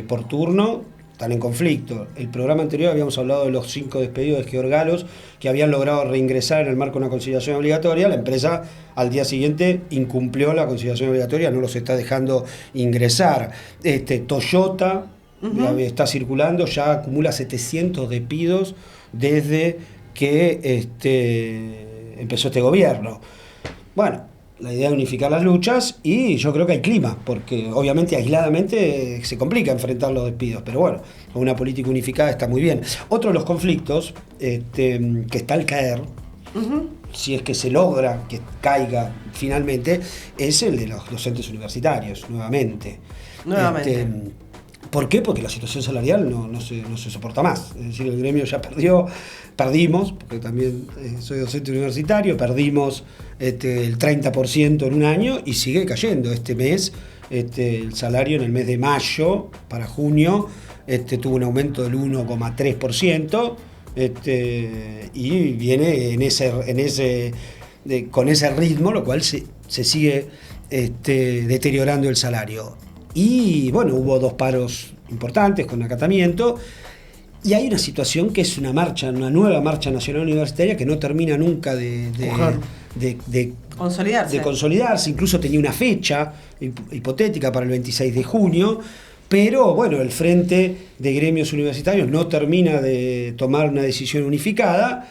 por turno, están en conflicto. El programa anterior habíamos hablado de los 5 despedidos de georgalos que habían logrado reingresar en el marco de una conciliación obligatoria. La empresa al día siguiente incumplió la conciliación obligatoria, no los está dejando ingresar. Toyota está circulando, ya acumula 700 despidos desde que empezó este gobierno. Bueno, la idea es unificar las luchas y yo creo que hay clima, porque obviamente aisladamente se complica enfrentar los despidos, pero bueno, una política unificada está muy bien. Otro de los conflictos que está al caer, si es que se logra que caiga finalmente, es el de los docentes universitarios, nuevamente. ¿Por qué? Porque la situación salarial no se soporta más. Es decir, el gremio ya perdimos, porque también soy docente universitario, perdimos el 30% en un año y sigue cayendo. Este mes, el salario en el mes de mayo para junio tuvo un aumento del 1,3%, y viene con ese ritmo, lo cual se sigue deteriorando el salario. Y bueno, hubo 2 paros importantes con acatamiento, y hay una situación que es una nueva marcha nacional universitaria que no termina nunca de consolidarse. Incluso tenía una fecha hipotética para el 26 de junio, pero bueno, el Frente de Gremios Universitarios no termina de tomar una decisión unificada,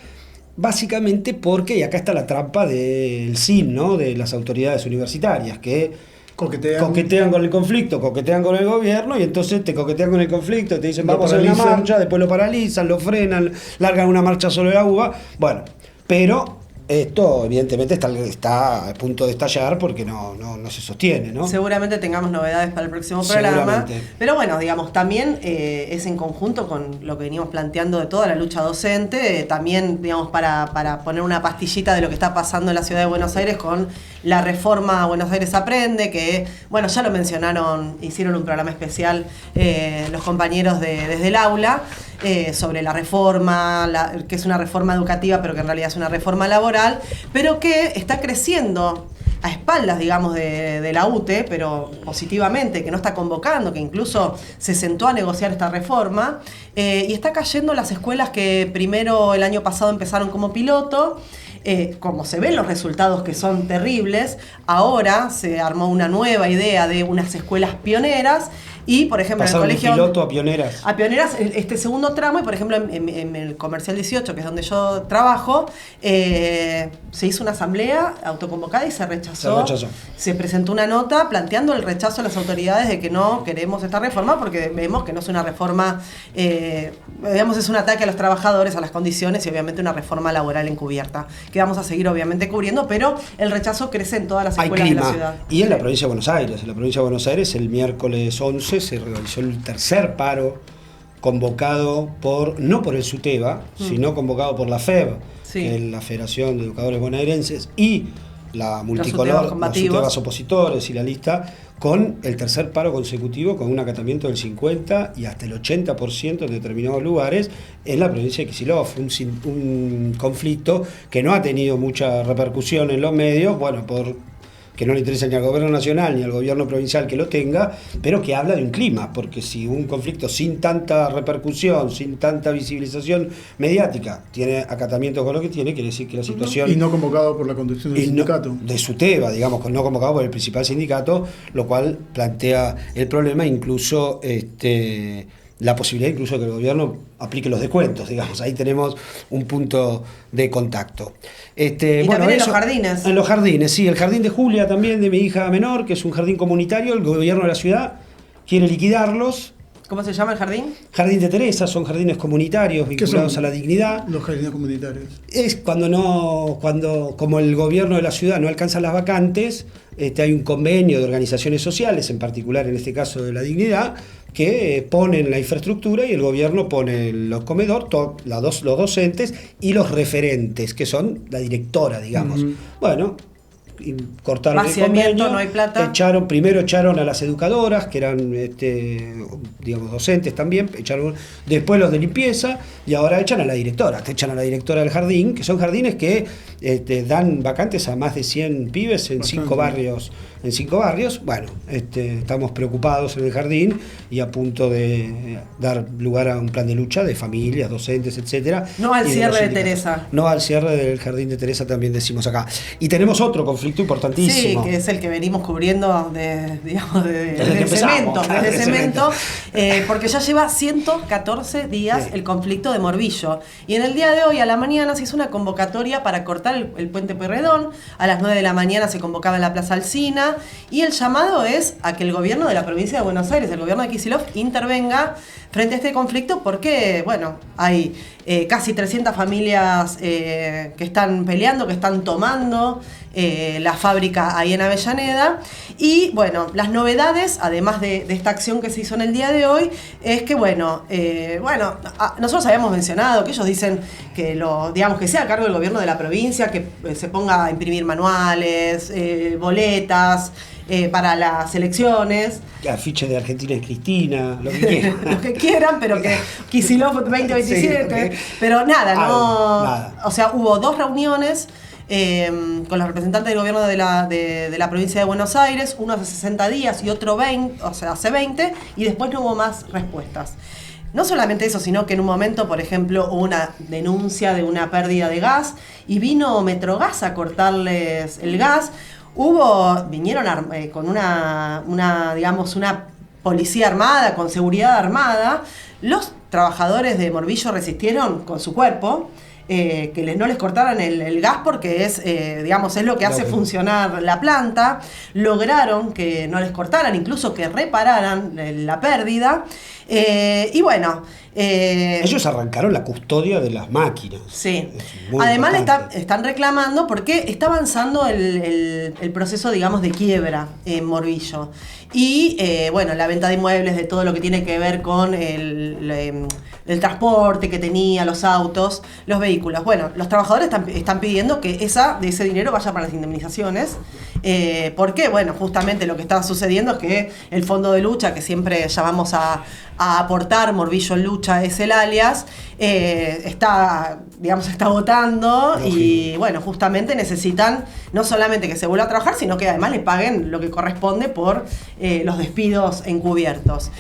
básicamente porque, y acá está la trampa del SIN, ¿no?, de las autoridades universitarias, que coquetean con el conflicto, coquetean con el gobierno, y entonces te coquetean con el conflicto, te dicen vamos a hacer una marcha, después lo paralizan, lo frenan, largan una marcha sobre la uva. Bueno, pero esto evidentemente está a punto de estallar porque no se sostiene, ¿no? Seguramente tengamos novedades para el próximo programa. Pero bueno, digamos, también es en conjunto con lo que venimos planteando de toda la lucha docente, también, digamos, para poner una pastillita de lo que está pasando en la ciudad de Buenos Aires con la reforma Buenos Aires Aprende, que, bueno, ya lo mencionaron, hicieron un programa especial los compañeros desde el aula, sobre la reforma, que es una reforma educativa, pero que en realidad es una reforma laboral, pero que está creciendo a espaldas, digamos, de la UTE, pero positivamente, que no está convocando, que incluso se sentó a negociar esta reforma, y está cayendo las escuelas que primero el año pasado empezaron como piloto. Como se ven los resultados, que son terribles, ahora se armó una nueva idea de unas escuelas pioneras. Y, por ejemplo, pasaron en el colegio... piloto a pioneras. A pioneras, este segundo tramo, y por ejemplo, en el Comercial 18, que es donde yo trabajo, se hizo una asamblea autoconvocada y se rechazó. Se presentó una nota planteando el rechazo a las autoridades de que no queremos esta reforma, porque vemos que no es una reforma, digamos, es un ataque a los trabajadores, a las condiciones, y obviamente una reforma laboral encubierta, que vamos a seguir obviamente cubriendo, pero el rechazo crece en todas las escuelas de la ciudad. Y en la provincia de Buenos Aires. En la provincia de Buenos Aires, el miércoles 11 se realizó el tercer paro convocado no por el SUTEBA, sino convocado por la FEB, que es la Federación de Educadores Bonaerenses, y la multicolor, los SUTEBAs opositores y la lista, con el tercer paro consecutivo, con un acatamiento del 50 y hasta el 80% en determinados lugares en la provincia de Kicillof. Un conflicto que no ha tenido mucha repercusión en los medios, bueno, que no le interesa ni al gobierno nacional ni al gobierno provincial que lo tenga, pero que habla de un clima, porque si un conflicto sin tanta repercusión, sin tanta visibilización mediática, tiene acatamiento con lo que tiene, quiere decir que la situación... Y no convocado por la conducción del sindicato. De SUTEBA, digamos, no convocado por el principal sindicato, lo cual plantea el problema, incluso la posibilidad incluso de que el gobierno aplique los descuentos, digamos. Ahí tenemos un punto de contacto. Y también en los jardines. En los jardines, sí. El jardín de Julia también, de mi hija menor, que es un jardín comunitario. El gobierno de la ciudad quiere liquidarlos ¿Cómo se llama el jardín? Jardín de Teresa, son jardines comunitarios vinculados a la dignidad. Los jardines comunitarios. Es cuando como el gobierno de la ciudad no alcanza las vacantes, hay un convenio de organizaciones sociales, en particular en este caso de la dignidad, que ponen la infraestructura y el gobierno pone los comedores, los docentes y los referentes, que son la directora, digamos. Bueno, cortaron el convenio, no hay plata. Primero echaron a las educadoras, que eran digamos docentes también, después los de limpieza, y ahora echan a la directora del jardín, que son jardines que dan vacantes a más de 100 pibes en 5 barrios. Bueno, estamos preocupados en el jardín y a punto de dar lugar a un plan de lucha de familias, docentes, etcétera. No al cierre de Teresa. No al cierre del jardín de Teresa, también decimos acá. Y tenemos otro conflicto importantísimo. Sí, que es el que venimos cubriendo desde cemento, porque ya lleva 114 días el conflicto de Morbillo. Y en el día de hoy, a la mañana, se hizo una convocatoria para cortar el puente Pueyrredón. A las 9 de la mañana se convocaba en la Plaza Alsina. Y el llamado es a que el gobierno de la provincia de Buenos Aires, el gobierno de Kicillof, intervenga frente a este conflicto porque, bueno, hay casi 300 familias que están peleando, que están tomando la fábrica ahí en Avellaneda. Y, bueno, las novedades, además de esta acción que se hizo en el día de hoy, es que, nosotros habíamos mencionado que ellos dicen que que sea a cargo del gobierno de la provincia, que se ponga a imprimir manuales, boletas para las elecciones. Afiches de Argentina y Cristina, lo que quieran. Lo que quieran, pero que Kicillof 2027. Sí, pero nada. O sea, hubo 2 reuniones con los representantes del gobierno de la provincia de Buenos Aires, uno hace 60 días y otro 20, o sea, hace 20, y después no hubo más respuestas. No solamente eso, sino que en un momento, por ejemplo, hubo una denuncia de una pérdida de gas y vino Metrogas a cortarles el gas. Vinieron con una policía armada, con seguridad armada. Los trabajadores de Morbillo resistieron con su cuerpo. Que no les cortaran el gas porque es lo que hace funcionar la planta. Lograron que no les cortaran, incluso que repararan la pérdida. Ellos arrancaron la custodia de las máquinas. Sí. Además están reclamando porque está avanzando el proceso, digamos, de quiebra en Morbillo. Y, la venta de inmuebles, de todo lo que tiene que ver con el transporte que tenía, los autos, los vehículos. Bueno, los trabajadores están pidiendo que de ese dinero vaya para las indemnizaciones. Porque, justamente lo que está sucediendo es que el fondo de lucha, que siempre llamamos a aportar, Morbillo en Lucha es el alias, está votando. Lógico. Y justamente necesitan no solamente que se vuelva a trabajar, sino que además le paguen lo que corresponde por los despidos encubiertos.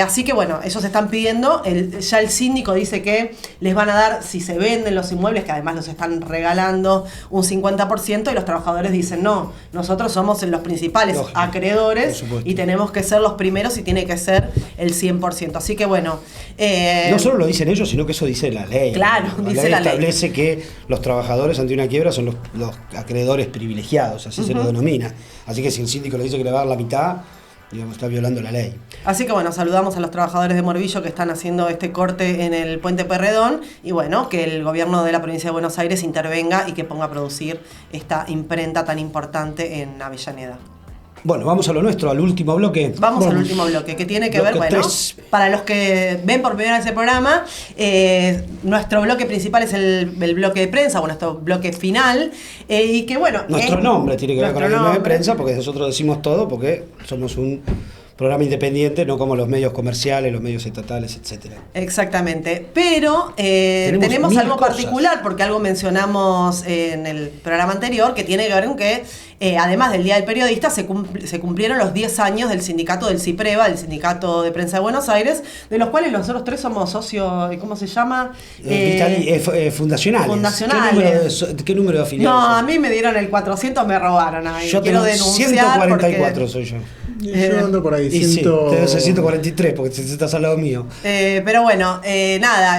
Así que ellos están pidiendo, ya el síndico dice que les van a dar, si se venden los inmuebles, que además los están regalando, un 50%, y los trabajadores dicen no, nosotros somos los principales acreedores y tenemos que ser los primeros y tiene que ser el 100%. Así que no solo lo dicen ellos, sino que eso dice la ley. Claro, dice la ley. Establece que los trabajadores ante una quiebra son los acreedores privilegiados, así se lo denomina. Así que si el síndico le dice que le va a dar la mitad, está violando la ley. Así que saludamos a los trabajadores de Morbillo que están haciendo este corte en el puente Pueyrredón y que el gobierno de la provincia de Buenos Aires intervenga y que ponga a producir esta imprenta tan importante en Avellaneda. Bueno, vamos a lo nuestro, al último bloque. Vamos al último bloque, que tiene que ver, 3. Para los que ven por primera vez el programa, nuestro bloque principal es el bloque de prensa, nuestro bloque final, y que Nuestro nombre tiene que ver con el bloque de prensa, porque nosotros decimos todo, porque somos un programa independiente, no como los medios comerciales, los medios estatales, etcétera. Exactamente. Pero tenemos algo particular, porque algo mencionamos en el programa anterior, que tiene que ver con que, además del Día del Periodista, se cumplieron los 10 años del sindicato del CIPREVA, el Sindicato de Prensa de Buenos Aires, de los cuales nosotros 3 somos socios, ¿cómo se llama? Fundacionales. Fundacionales. ¿Qué número de afiliados? No, a mí me dieron el 400, me robaron ahí. Yo quiero denunciar 144 soy yo. Yo ando por ahí, debe ser 143 porque estás al lado mío. Pero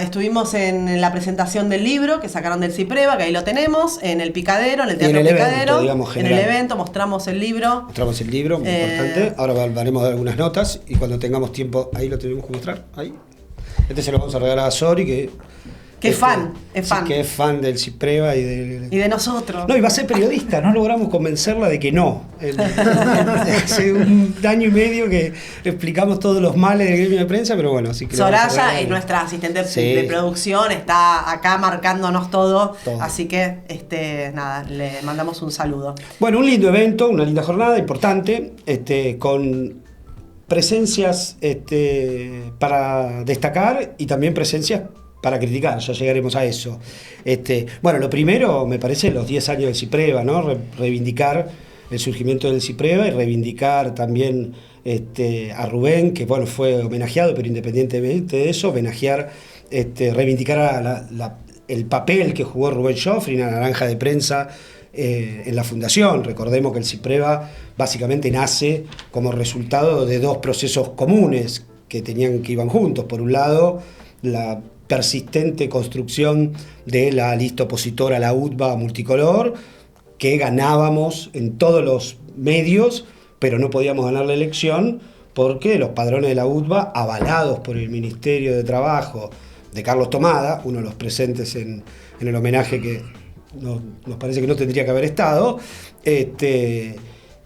estuvimos en la presentación del libro que sacaron del CIPREVA, que ahí lo tenemos, en el Picadero, en el Teatro Picadero, evento, en el evento, mostramos el libro. Mostramos el libro, muy importante. Ahora haremos algunas notas y cuando tengamos tiempo, ahí lo tenemos que mostrar. Ahí. Este se lo vamos a regalar a Sori, que es fan. Sí, que es fan del CIPREVA y de nosotros. No, iba a ser periodista, no logramos convencerla de que no. Hace un año y medio que explicamos todos los males del gremio de prensa, pero bueno, así que... Soraya es nuestra asistente de producción, está acá marcándonos todo. Así que, nada, le mandamos un saludo. Bueno, un lindo evento, una linda jornada, importante, con presencias para destacar y también presencias para criticar, ya llegaremos a eso. Bueno, lo primero, me parece, los 10 años del CIPREVA, ¿no? Reivindicar el surgimiento del CIPREVA y reivindicar también a Rubén, que bueno, fue homenajeado, pero independientemente de eso, reivindicar el papel que jugó Rubén Joffrin, la naranja de prensa, en la fundación. Recordemos que el CIPREVA básicamente nace como resultado de dos procesos comunes que iban juntos. Por un lado, la persistente construcción de la lista opositora a la UTBA multicolor, que ganábamos en todos los medios, pero no podíamos ganar la elección porque los padrones de la UTBA, avalados por el Ministerio de Trabajo de Carlos Tomada, uno de los presentes en el homenaje que nos parece que no tendría que haber estado,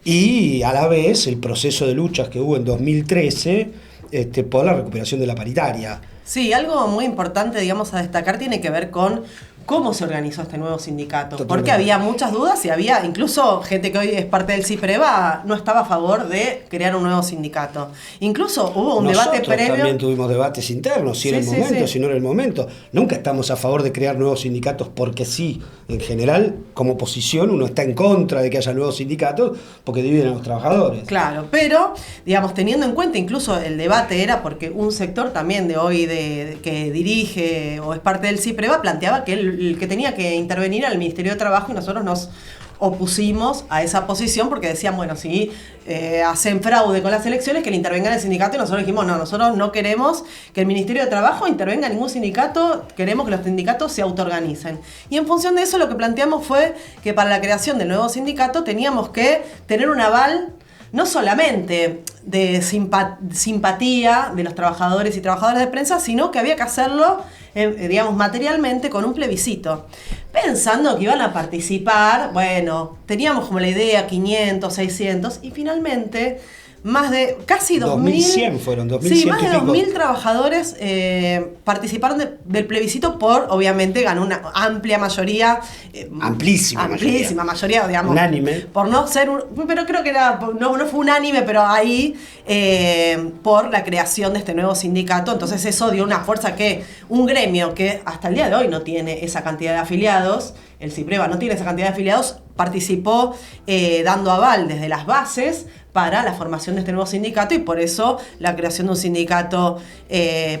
y a la vez el proceso de luchas que hubo en 2013 por la recuperación de la paritaria. Sí, algo muy importante, digamos, a destacar tiene que ver con cómo se organizó este nuevo sindicato. Totalmente. Porque había muchas dudas y había incluso gente que hoy es parte del CIPREVA no estaba a favor de crear un nuevo sindicato. Incluso hubo un debate previo. También tuvimos debates internos, si era el momento, si no era el momento. Nunca estamos a favor de crear nuevos sindicatos porque sí. En general, como oposición, uno está en contra de que haya nuevos sindicatos porque dividen a los trabajadores. Claro, pero, digamos, teniendo en cuenta, incluso el debate era porque un sector también de hoy que dirige o es parte del CIPREVA planteaba que el que tenía que intervenir era el Ministerio de Trabajo y nosotros nos opusimos a esa posición porque decían, bueno, si hacen fraude con las elecciones, que le intervenga el sindicato, y nosotros dijimos, no, nosotros no queremos que el Ministerio de Trabajo intervenga en ningún sindicato, queremos que los sindicatos se autoorganicen. Y en función de eso lo que planteamos fue que para la creación del nuevo sindicato teníamos que tener un aval no solamente de simpatía de los trabajadores y trabajadoras de prensa, sino que había que hacerlo, digamos, materialmente con un plebiscito. Pensando que iban a participar, bueno, teníamos como la idea 500, 600, y finalmente más de casi 2.100 fueron, 2.100. Sí, más de 2.000 trabajadores participaron del plebiscito obviamente ganó una amplia mayoría. Amplísima mayoría, digamos. Unánime. Por no ser pero creo que no fue unánime, pero ahí por la creación de este nuevo sindicato. Entonces eso dio una fuerza que un gremio que hasta el día de hoy no tiene esa cantidad de afiliados, el CIPREVA no tiene esa cantidad de afiliados, participó dando aval desde las bases para la formación de este nuevo sindicato, y por eso la creación de un sindicato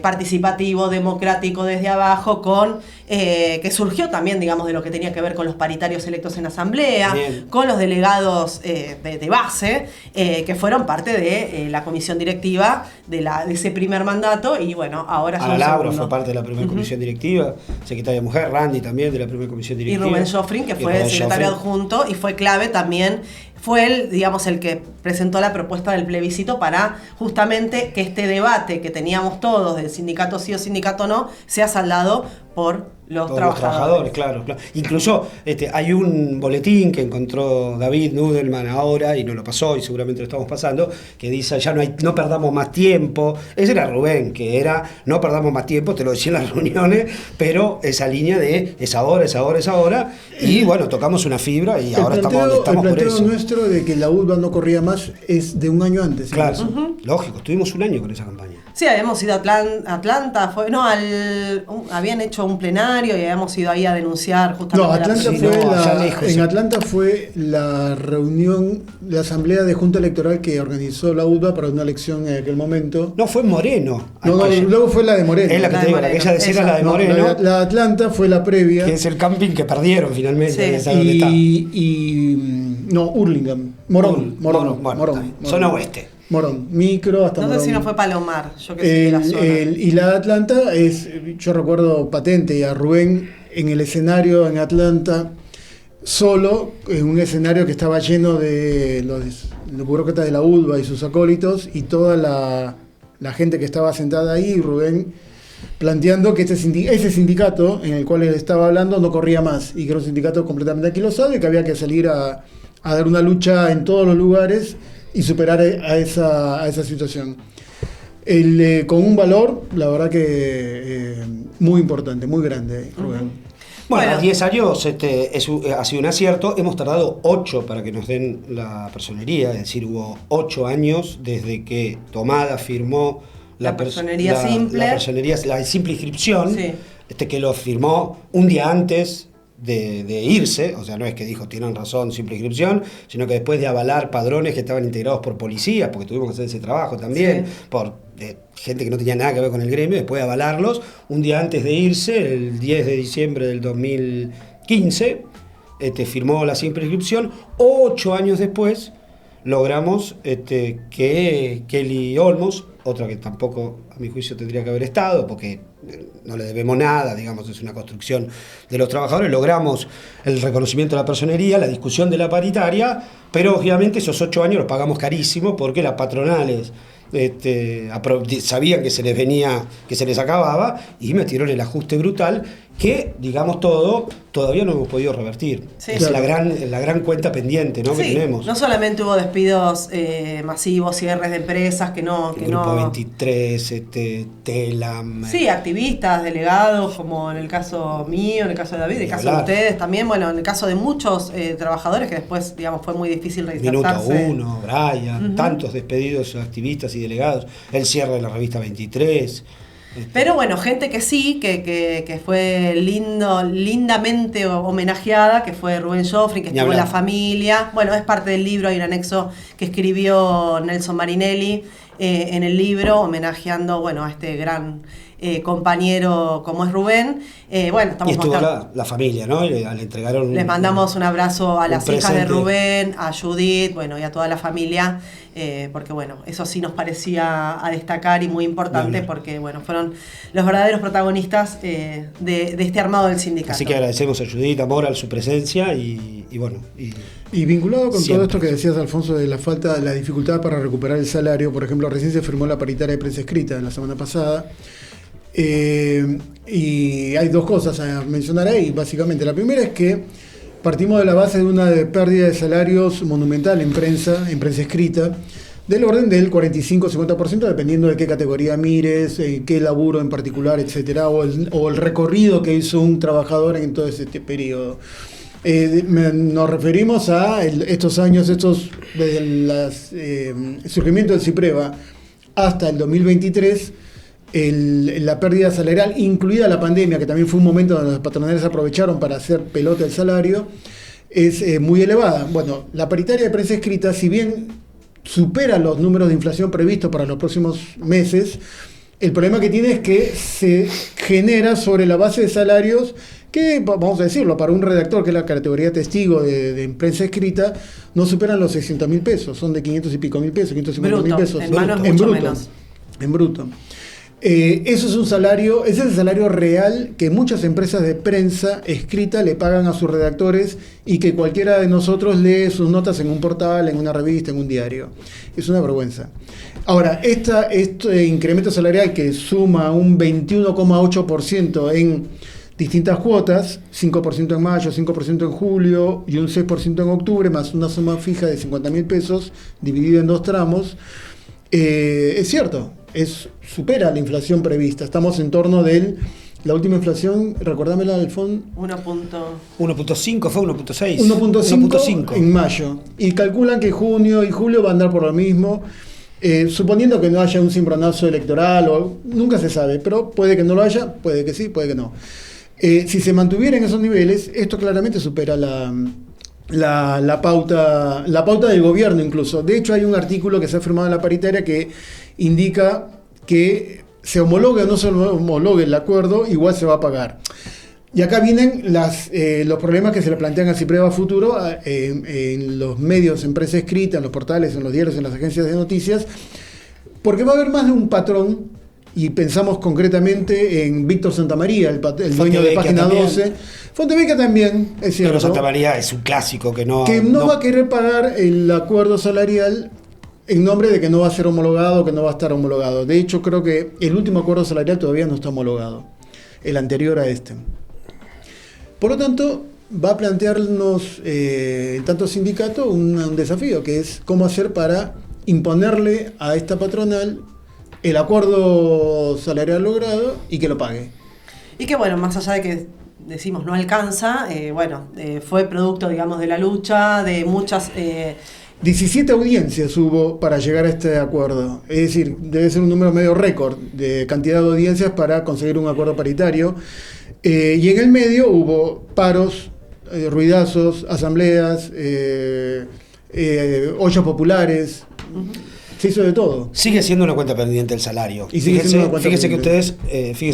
participativo, democrático desde abajo, que surgió también, digamos, de lo que tenía que ver con los paritarios electos en asamblea, con los delegados de base, que fueron parte de la comisión directiva de ese primer mandato, y bueno, ahora Ana Laura fue parte de la primera comisión directiva, secretaria de Mujer, Randy también de la primera comisión directiva. Y Rubén Joffrin, que fue el secretario adjunto, y fue clave también. Fue él, digamos, el que presentó la propuesta del plebiscito para justamente que este debate que teníamos todos del sindicato sí o sindicato no sea saldado por los trabajadores. Claro. Incluso hay un boletín que encontró David Nudelman ahora, y no lo pasó, y seguramente lo estamos pasando, que dice, ya no perdamos más tiempo. Ese era Rubén, que era, no perdamos más tiempo, te lo decía en las reuniones, pero esa línea de es ahora, y bueno, tocamos una fibra y ahora estamos donde estamos por eso. El planteo nuestro de que la UTBA no corría más es de un año antes. Claro, lógico, estuvimos un año con esa campaña. Sí, habíamos ido a Atlanta, habían hecho un plenario y habíamos ido ahí a denunciar justamente en Atlanta fue la reunión, la asamblea de junta electoral que organizó la UTBA para una elección en aquel momento. No, fue en Moreno. Luego fue la de Moreno. Es la que te digo, aquella de cera, la de Moreno. La de Atlanta fue la previa. Que es el camping que perdieron finalmente. Sí. Hurlingham. Morón. Zona oeste. Morón, micro hasta no sé Morón. Si no fue Palomar, yo que sé de la zona. Y la de Atlanta yo recuerdo patente a Rubén en el escenario en Atlanta, solo en un escenario que estaba lleno de los burócratas de la ULBA y sus acólitos y toda la gente que estaba sentada ahí, y Rubén planteando que ese sindicato en el cual él estaba hablando no corría más y que era un sindicato completamente anquilosado y que había que salir a dar una lucha en todos los lugares y superar a esa situación. Con un valor, la verdad que muy importante, muy grande, Rubén. Bueno, 10 años ha sido un acierto. Hemos tardado 8 para que nos den la personería, es decir, hubo 8 años desde que Tomada firmó la personería simple, la simple inscripción, sí. Que lo firmó un día antes de irse, o sea, no es que dijo tienen razón, simple inscripción, sino que después de avalar padrones que estaban integrados por policías, porque tuvimos que hacer ese trabajo también, sí. por gente que no tenía nada que ver con el gremio, después de avalarlos, un día antes de irse, el 10 de diciembre del 2015, firmó la simple inscripción. 8 años después logramos que Kelly Olmos, otra que tampoco a mi juicio tendría que haber estado, porque no le debemos nada, digamos, es una construcción de los trabajadores, logramos el reconocimiento de la personería, la discusión de la paritaria, pero obviamente esos 8 años los pagamos carísimo porque las patronales sabían que se les venía, que se les acababa, y metieron el ajuste brutal que, digamos todavía no hemos podido revertir. Sí, es claro. la gran cuenta pendiente, ¿no? Sí, que tenemos. No solamente hubo despidos masivos, cierres de empresas que no... Grupo 23, Telam... Sí, activistas, delegados, como en el caso mío, en el caso de David, en el caso de ustedes también, bueno, en el caso de muchos trabajadores que después, digamos, fue muy difícil reinsertarse. Minuto 1, Brian, tantos despedidos activistas y delegados, el cierre de la revista 23... Pero bueno, gente que sí, que fue lindamente homenajeada, que fue Rubén Joffrin, que estuvo en La Familia. Bueno, es parte del libro, hay un anexo que escribió Nelson Marinelli en el libro, homenajeando, bueno, a este gran compañero como es Rubén. Bueno, estamos y estuvo la familia, ¿no? Le entregaron les mandamos un abrazo a las hijas de Rubén, a Judith, bueno, y a toda la familia, porque bueno, eso sí nos parecía a destacar y muy importante, porque bueno, fueron los verdaderos protagonistas de este armado del sindicato. Así que agradecemos a Judith, a Moral su presencia y bueno. Y vinculado con todo esto que decías, Alfonso, de la dificultad para recuperar el salario, por ejemplo, recién se firmó la paritaria de prensa escrita la semana pasada. Y hay 2 cosas a mencionar ahí, básicamente. La primera es que partimos de la base de una pérdida de salarios monumental en prensa escrita, del orden del 45-50%, dependiendo de qué categoría mires, qué laburo en particular, etcétera, o el recorrido que hizo un trabajador en todo este periodo. Nos referimos a estos años, desde el surgimiento del CIPREVA hasta el 2023, la pérdida salarial, incluida la pandemia, que también fue un momento donde los patronales aprovecharon para hacer pelota el salario, es muy elevada. Bueno, la paritaria de prensa escrita, si bien supera los números de inflación previstos para los próximos meses, el problema que tiene es que se genera sobre la base de salarios que, vamos a decirlo, para un redactor, que es la categoría testigo de prensa escrita, no superan los 600.000 pesos, son de 500 y pico mil pesos, 550.000 pesos. En bruto. Ese es el salario real que muchas empresas de prensa escrita le pagan a sus redactores y que cualquiera de nosotros lee sus notas en un portal, en una revista, en un diario. Es una vergüenza. Ahora, este incremento salarial que suma un 21,8% en distintas cuotas, 5% en mayo, 5% en julio y un 6% en octubre, más una suma fija de 50.000 pesos dividida en 2 tramos, es cierto. Supera la inflación prevista. Estamos en torno la última inflación, recordámela del fondo. 1.5 fue 1.6. 1.5 en mayo. Y calculan que junio y julio va a andar por lo mismo. Suponiendo que no haya un cimbronazo electoral, nunca se sabe, pero puede que no lo haya, puede que sí, puede que no. Si se mantuviera en esos niveles, esto claramente supera la pauta del gobierno incluso. De hecho, hay un artículo que se ha firmado en la paritaria que indica que se homologue o no se homologue el acuerdo, igual se va a pagar. Y acá vienen los problemas que se le plantean a CIPREVA futuro en los medios, en prensa escrita, en los portales, en los diarios, en las agencias de noticias, porque va a haber más de un patrón y pensamos concretamente en Víctor Santamaría, el dueño de Página 12. Fontevecchia también, es cierto. Pero Santamaría es un clásico que no va a querer pagar el acuerdo salarial en nombre de que no va a ser homologado, que no va a estar homologado. De hecho, creo que el último acuerdo salarial todavía no está homologado, el anterior a este. Por lo tanto, va a plantearnos, en tanto sindicato, un desafío, que es cómo hacer para imponerle a esta patronal el acuerdo salarial logrado y que lo pague. Y que bueno, más allá de que decimos no alcanza, fue producto, digamos, de la lucha, de muchas... 17 audiencias hubo para llegar a este acuerdo. Es decir, debe ser un número medio récord de cantidad de audiencias para conseguir un acuerdo paritario. Y en el medio hubo paros, ruidazos, asambleas, ollas populares. Se hizo de todo. Sigue siendo una cuenta pendiente el salario. Y fíjense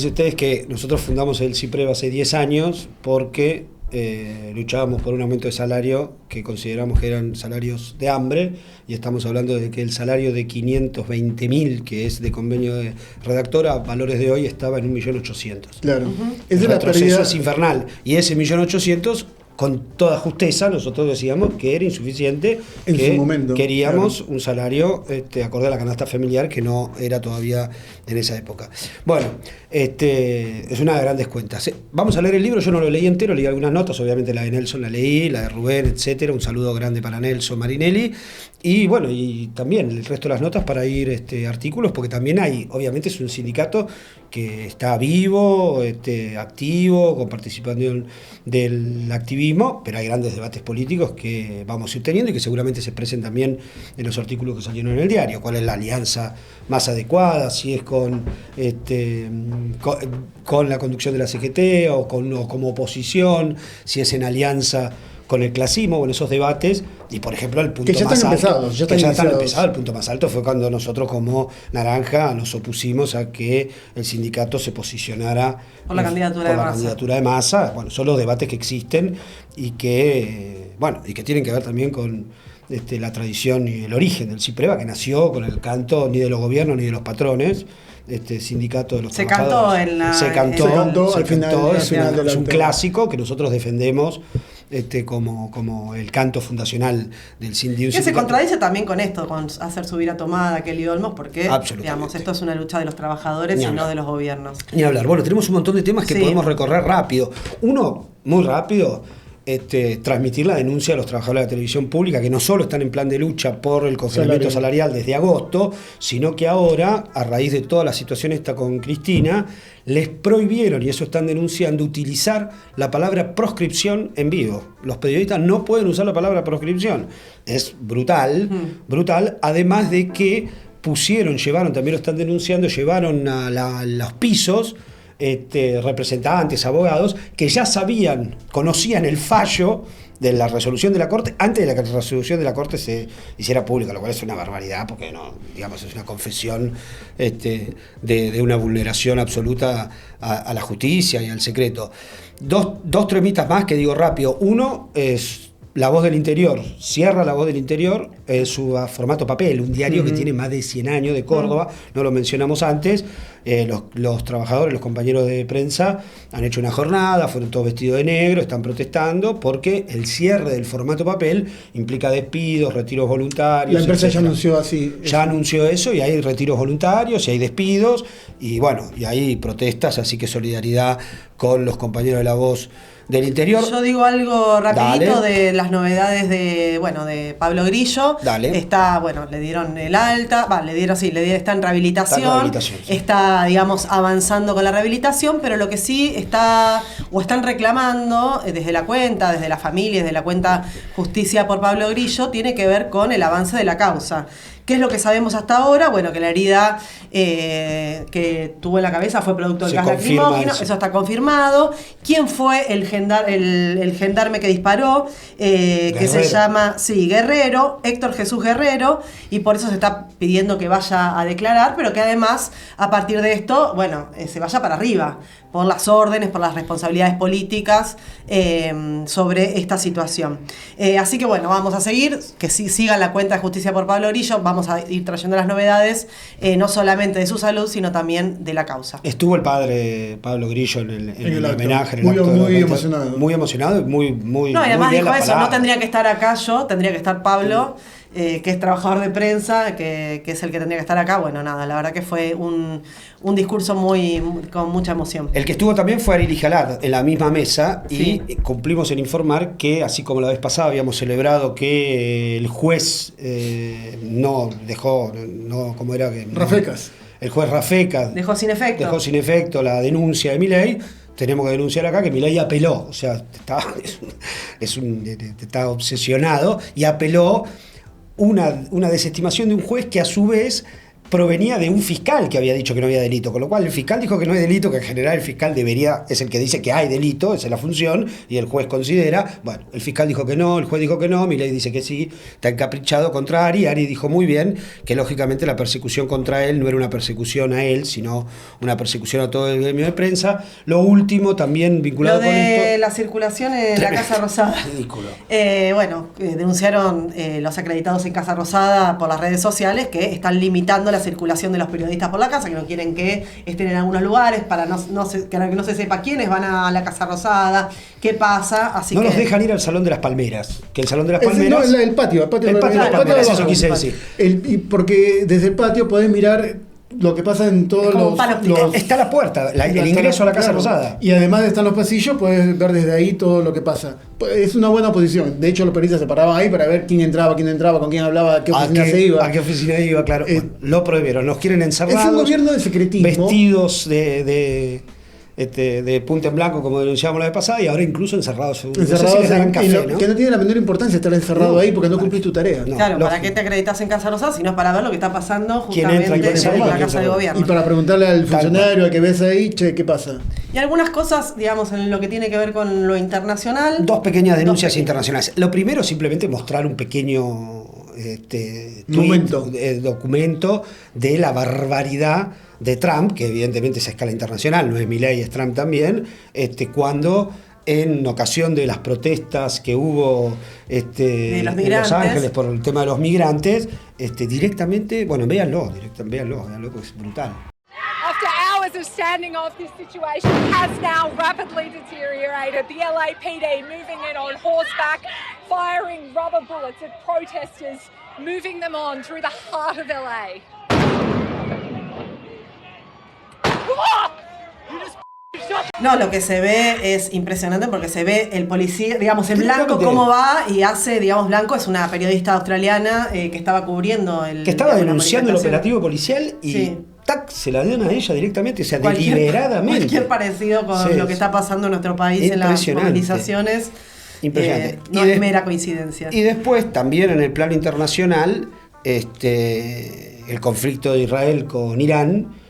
ustedes que nosotros fundamos el CIPREV hace 10 años porque luchábamos por un aumento de salario que consideramos que eran salarios de hambre, y estamos hablando de que el salario de 520.000, que es de convenio de redactora, valores de hoy estaba en 1.800.000. Claro. El retroceso es infernal, y ese 1.800.000, con toda justeza, nosotros decíamos que era insuficiente, en que su momento, queríamos un salario acorde a la canasta familiar, que no era todavía en esa época. Bueno, es una de las grandes cuentas. Vamos a leer el libro, yo no lo leí entero, leí algunas notas, obviamente la de Nelson la leí, la de Rubén, etcétera. Un saludo grande para Nelson Marinelli. Y bueno, y también el resto de las notas para ir artículos, porque también hay, obviamente es un sindicato que está vivo, activo, con participación del activismo, pero hay grandes debates políticos que vamos a ir teniendo y que seguramente se expresen también en los artículos que salieron en el diario. ¿Cuál es la alianza más adecuada? Si es con la conducción de la CGT o como oposición, si es en alianza con el clasismo. Bueno, esos debates, y por ejemplo el punto más alto, ya están empezados. El punto más alto fue cuando nosotros como Naranja nos opusimos a que el sindicato se posicionara por la candidatura de Massa. Bueno, son los debates que existen y que tienen que ver también con la tradición y el origen del CIPREVA, que nació con el canto ni de los gobiernos ni de los patrones. Sindicato de los trabajadores. Se cantó al final. Es un clásico que nosotros defendemos como el canto fundacional del sindicato. Que se contradice también con esto, con hacer subir a Tomada, a Kelly Olmos, porque digamos, esto es una lucha de los trabajadores y no de los gobiernos. Ni hablar. Bueno, tenemos un montón de temas que podemos recorrer rápido. Uno, muy rápido, transmitir la denuncia de los trabajadores de la televisión pública, que no solo están en plan de lucha por el congelamiento salarial desde agosto, sino que ahora, a raíz de toda la situación esta con Cristina, les prohibieron, y eso están denunciando, utilizar la palabra proscripción en vivo. Los periodistas no pueden usar la palabra proscripción. Es brutal, además de que también lo están denunciando, llevaron a los pisos representantes, abogados, que ya conocían el fallo de la resolución de la Corte antes de que la resolución de la Corte se hiciera pública, lo cual es una barbaridad, porque es una confesión de una vulneración absoluta a la justicia y al secreto. Dos tremitas más que digo rápido. Uno es La Voz del Interior. Cierra La Voz del Interior en su formato papel, un diario que tiene más de 100 años de Córdoba, no lo mencionamos antes. Los trabajadores, los compañeros de prensa han hecho una jornada, fueron todos vestidos de negro, están protestando porque el cierre del formato papel implica despidos, retiros voluntarios. La empresa ya anunció así. Ya anunció eso, y hay retiros voluntarios, y hay despidos, y hay protestas, así que solidaridad con los compañeros de La Voz del Interior. Yo digo algo rapidito de las novedades de Pablo Grillo. Dale. Le dieron el alta, está en rehabilitación. Está, digamos, avanzando con la rehabilitación, pero lo que sí están reclamando desde la familia, desde la cuenta Justicia por Pablo Grillo, tiene que ver con el avance de la causa. ¿Qué es lo que sabemos hasta ahora? Bueno, que la herida que tuvo en la cabeza fue producto del gas lacrimógeno, eso está confirmado. ¿Quién fue el gendarme que disparó? Que se llama, Guerrero, Héctor Jesús Guerrero, y por eso se está pidiendo que vaya a declarar, pero que además, a partir de esto, se vaya para arriba, por las órdenes, por las responsabilidades políticas sobre esta situación. Así que vamos a seguir, que sigan la cuenta de Justicia por Pablo Grillo. vamos a ir trayendo las novedades, no solamente de su salud, sino también de la causa. Estuvo el padre Pablo Grillo en el homenaje, en el acto muy emocionado. Muy emocionado y muy No, y además muy bien dijo eso, palabra. no tendría que estar acá yo, tendría que estar Pablo, que es trabajador de prensa, que es el que tendría que estar acá. Bueno, nada, la verdad que fue un discurso con mucha emoción. El que estuvo también fue Arili Jalad en la misma mesa Sí. y cumplimos en informar que, así como la vez pasada habíamos celebrado que el juez no dejó, ¿cómo era? Rafecas. El juez Rafecas Dejó sin efecto la denuncia de Milei. Tenemos que denunciar acá que Milei apeló, o sea, está obsesionado y apeló una desestimación de un juez que a su vez provenía de un fiscal que había dicho que no había delito, con lo cual el fiscal dijo que no hay delito, que en general el fiscal es el que dice que hay delito, esa es la función, y el juez considera, bueno, el fiscal dijo que no, el juez dijo que no, Milei dice que sí, está encaprichado contra Ari dijo muy bien que lógicamente la persecución contra él no era una persecución a él, sino una persecución a todo el gremio de prensa. Lo último también vinculado Lo con esto... de la circulación en la Casa Rosada. Ridículo. Denunciaron los acreditados en Casa Rosada por las redes sociales que están limitando la circulación de los periodistas por la casa, que no quieren que estén en algunos lugares para que no se sepa quiénes van a la Casa Rosada, qué pasa. Así no que los dejan ir al Salón de las Palmeras, que el Salón de las No, Palmeras... el patio de las Palmeras, eso quise decir. Porque desde el patio podés mirar lo que pasa en todos los... Está la puerta, el ingreso a la Casa Rosada. Y además de estar los pasillos, puedes ver desde ahí todo lo que pasa. Es una buena posición. De hecho, los periodistas se paraban ahí para ver quién entraba, con quién hablaba, a qué oficina se iba. A qué oficina iba, claro. Bueno, lo prohibieron, nos quieren encerrados. Es un gobierno de secretismo. Vestidos de punta en blanco, como denunciábamos la vez pasada, y ahora incluso encerrados. No sé si les dan café, ¿no? Que no tiene la menor importancia estar encerrado ahí porque no cumplís tu tarea. Claro, ¿para qué te acreditas en Casa Rosada? Sino para ver lo que está pasando justamente en la Casa de Gobierno. Y para preguntarle al funcionario, al que ves ahí, che, ¿qué pasa? Y algunas cosas, digamos, en lo que tiene que ver con lo internacional. Dos pequeñas denuncias internacionales. Lo primero, simplemente mostrar un pequeño documento de la barbaridad de Trump, que evidentemente es a escala internacional, no es Milei, es Trump también, cuando en ocasión de las protestas que hubo en Los Ángeles por el tema de los migrantes, directamente, bueno, véanlo, porque es brutal. After hours of standing off, this situation has now rapidly deteriorated. The LAPD moving in on horseback, firing rubber bullets at protesters, moving them on through the heart of LA. No, lo que se ve es impresionante porque se ve el policía, digamos, el blanco cómo va y hace, digamos, Blanco es una periodista australiana que estaba cubriendo que estaba denunciando el operativo policial y tac, se la dieron a ella directamente, o sea, deliberadamente. Cualquier parecido con lo que está pasando en nuestro país en las movilizaciones. Impresionante. No es mera coincidencia. Y después también en el plano internacional, el conflicto de Israel con Irán,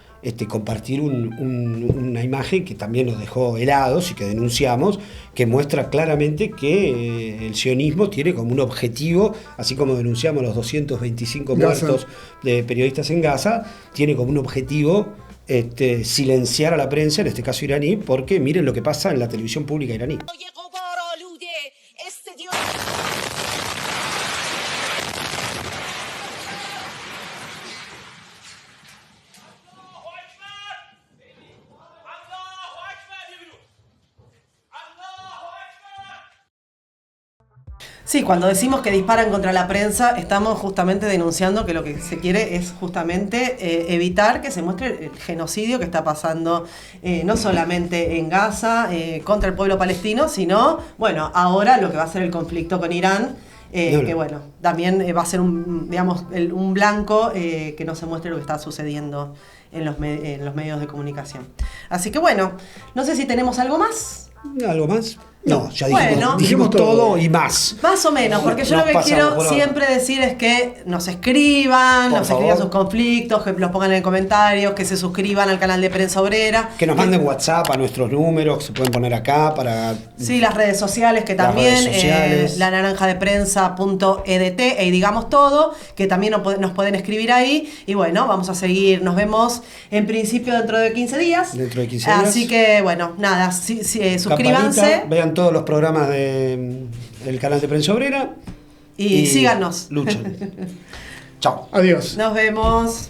compartir una imagen que también nos dejó helados y que denunciamos, que muestra claramente que el sionismo tiene como un objetivo, así como denunciamos los 225 muertos de periodistas en Gaza, tiene como un objetivo silenciar a la prensa, en este caso iraní, porque miren lo que pasa en la televisión pública iraní. Sí, cuando decimos que disparan contra la prensa, estamos justamente denunciando que lo que se quiere es justamente evitar que se muestre el genocidio que está pasando no solamente en Gaza contra el pueblo palestino, sino, bueno, ahora lo que va a ser el conflicto con Irán, que bueno, también va a ser un blanco que no se muestre lo que está sucediendo en los medios de comunicación. Así que bueno, no sé si tenemos algo más. ¿Algo más? No, ya bueno, dijimos todo y más. Más o menos, porque yo lo que quiero siempre decir es que nos escriban sus conflictos, que los pongan en comentarios, que se suscriban al canal de Prensa Obrera. Que nos manden WhatsApp a nuestros números, que se pueden poner acá para... Sí, las redes sociales, que también, la naranjadeprensa.edt, y digamos todo, que también nos pueden escribir ahí. Y bueno, vamos a seguir, nos vemos en principio dentro de 15 días. Así que bueno, nada, suscríbanse. Campanita, vean todos los programas del canal de Prensa Obrera y síganos. Luchan. Chao. Adiós. Nos vemos.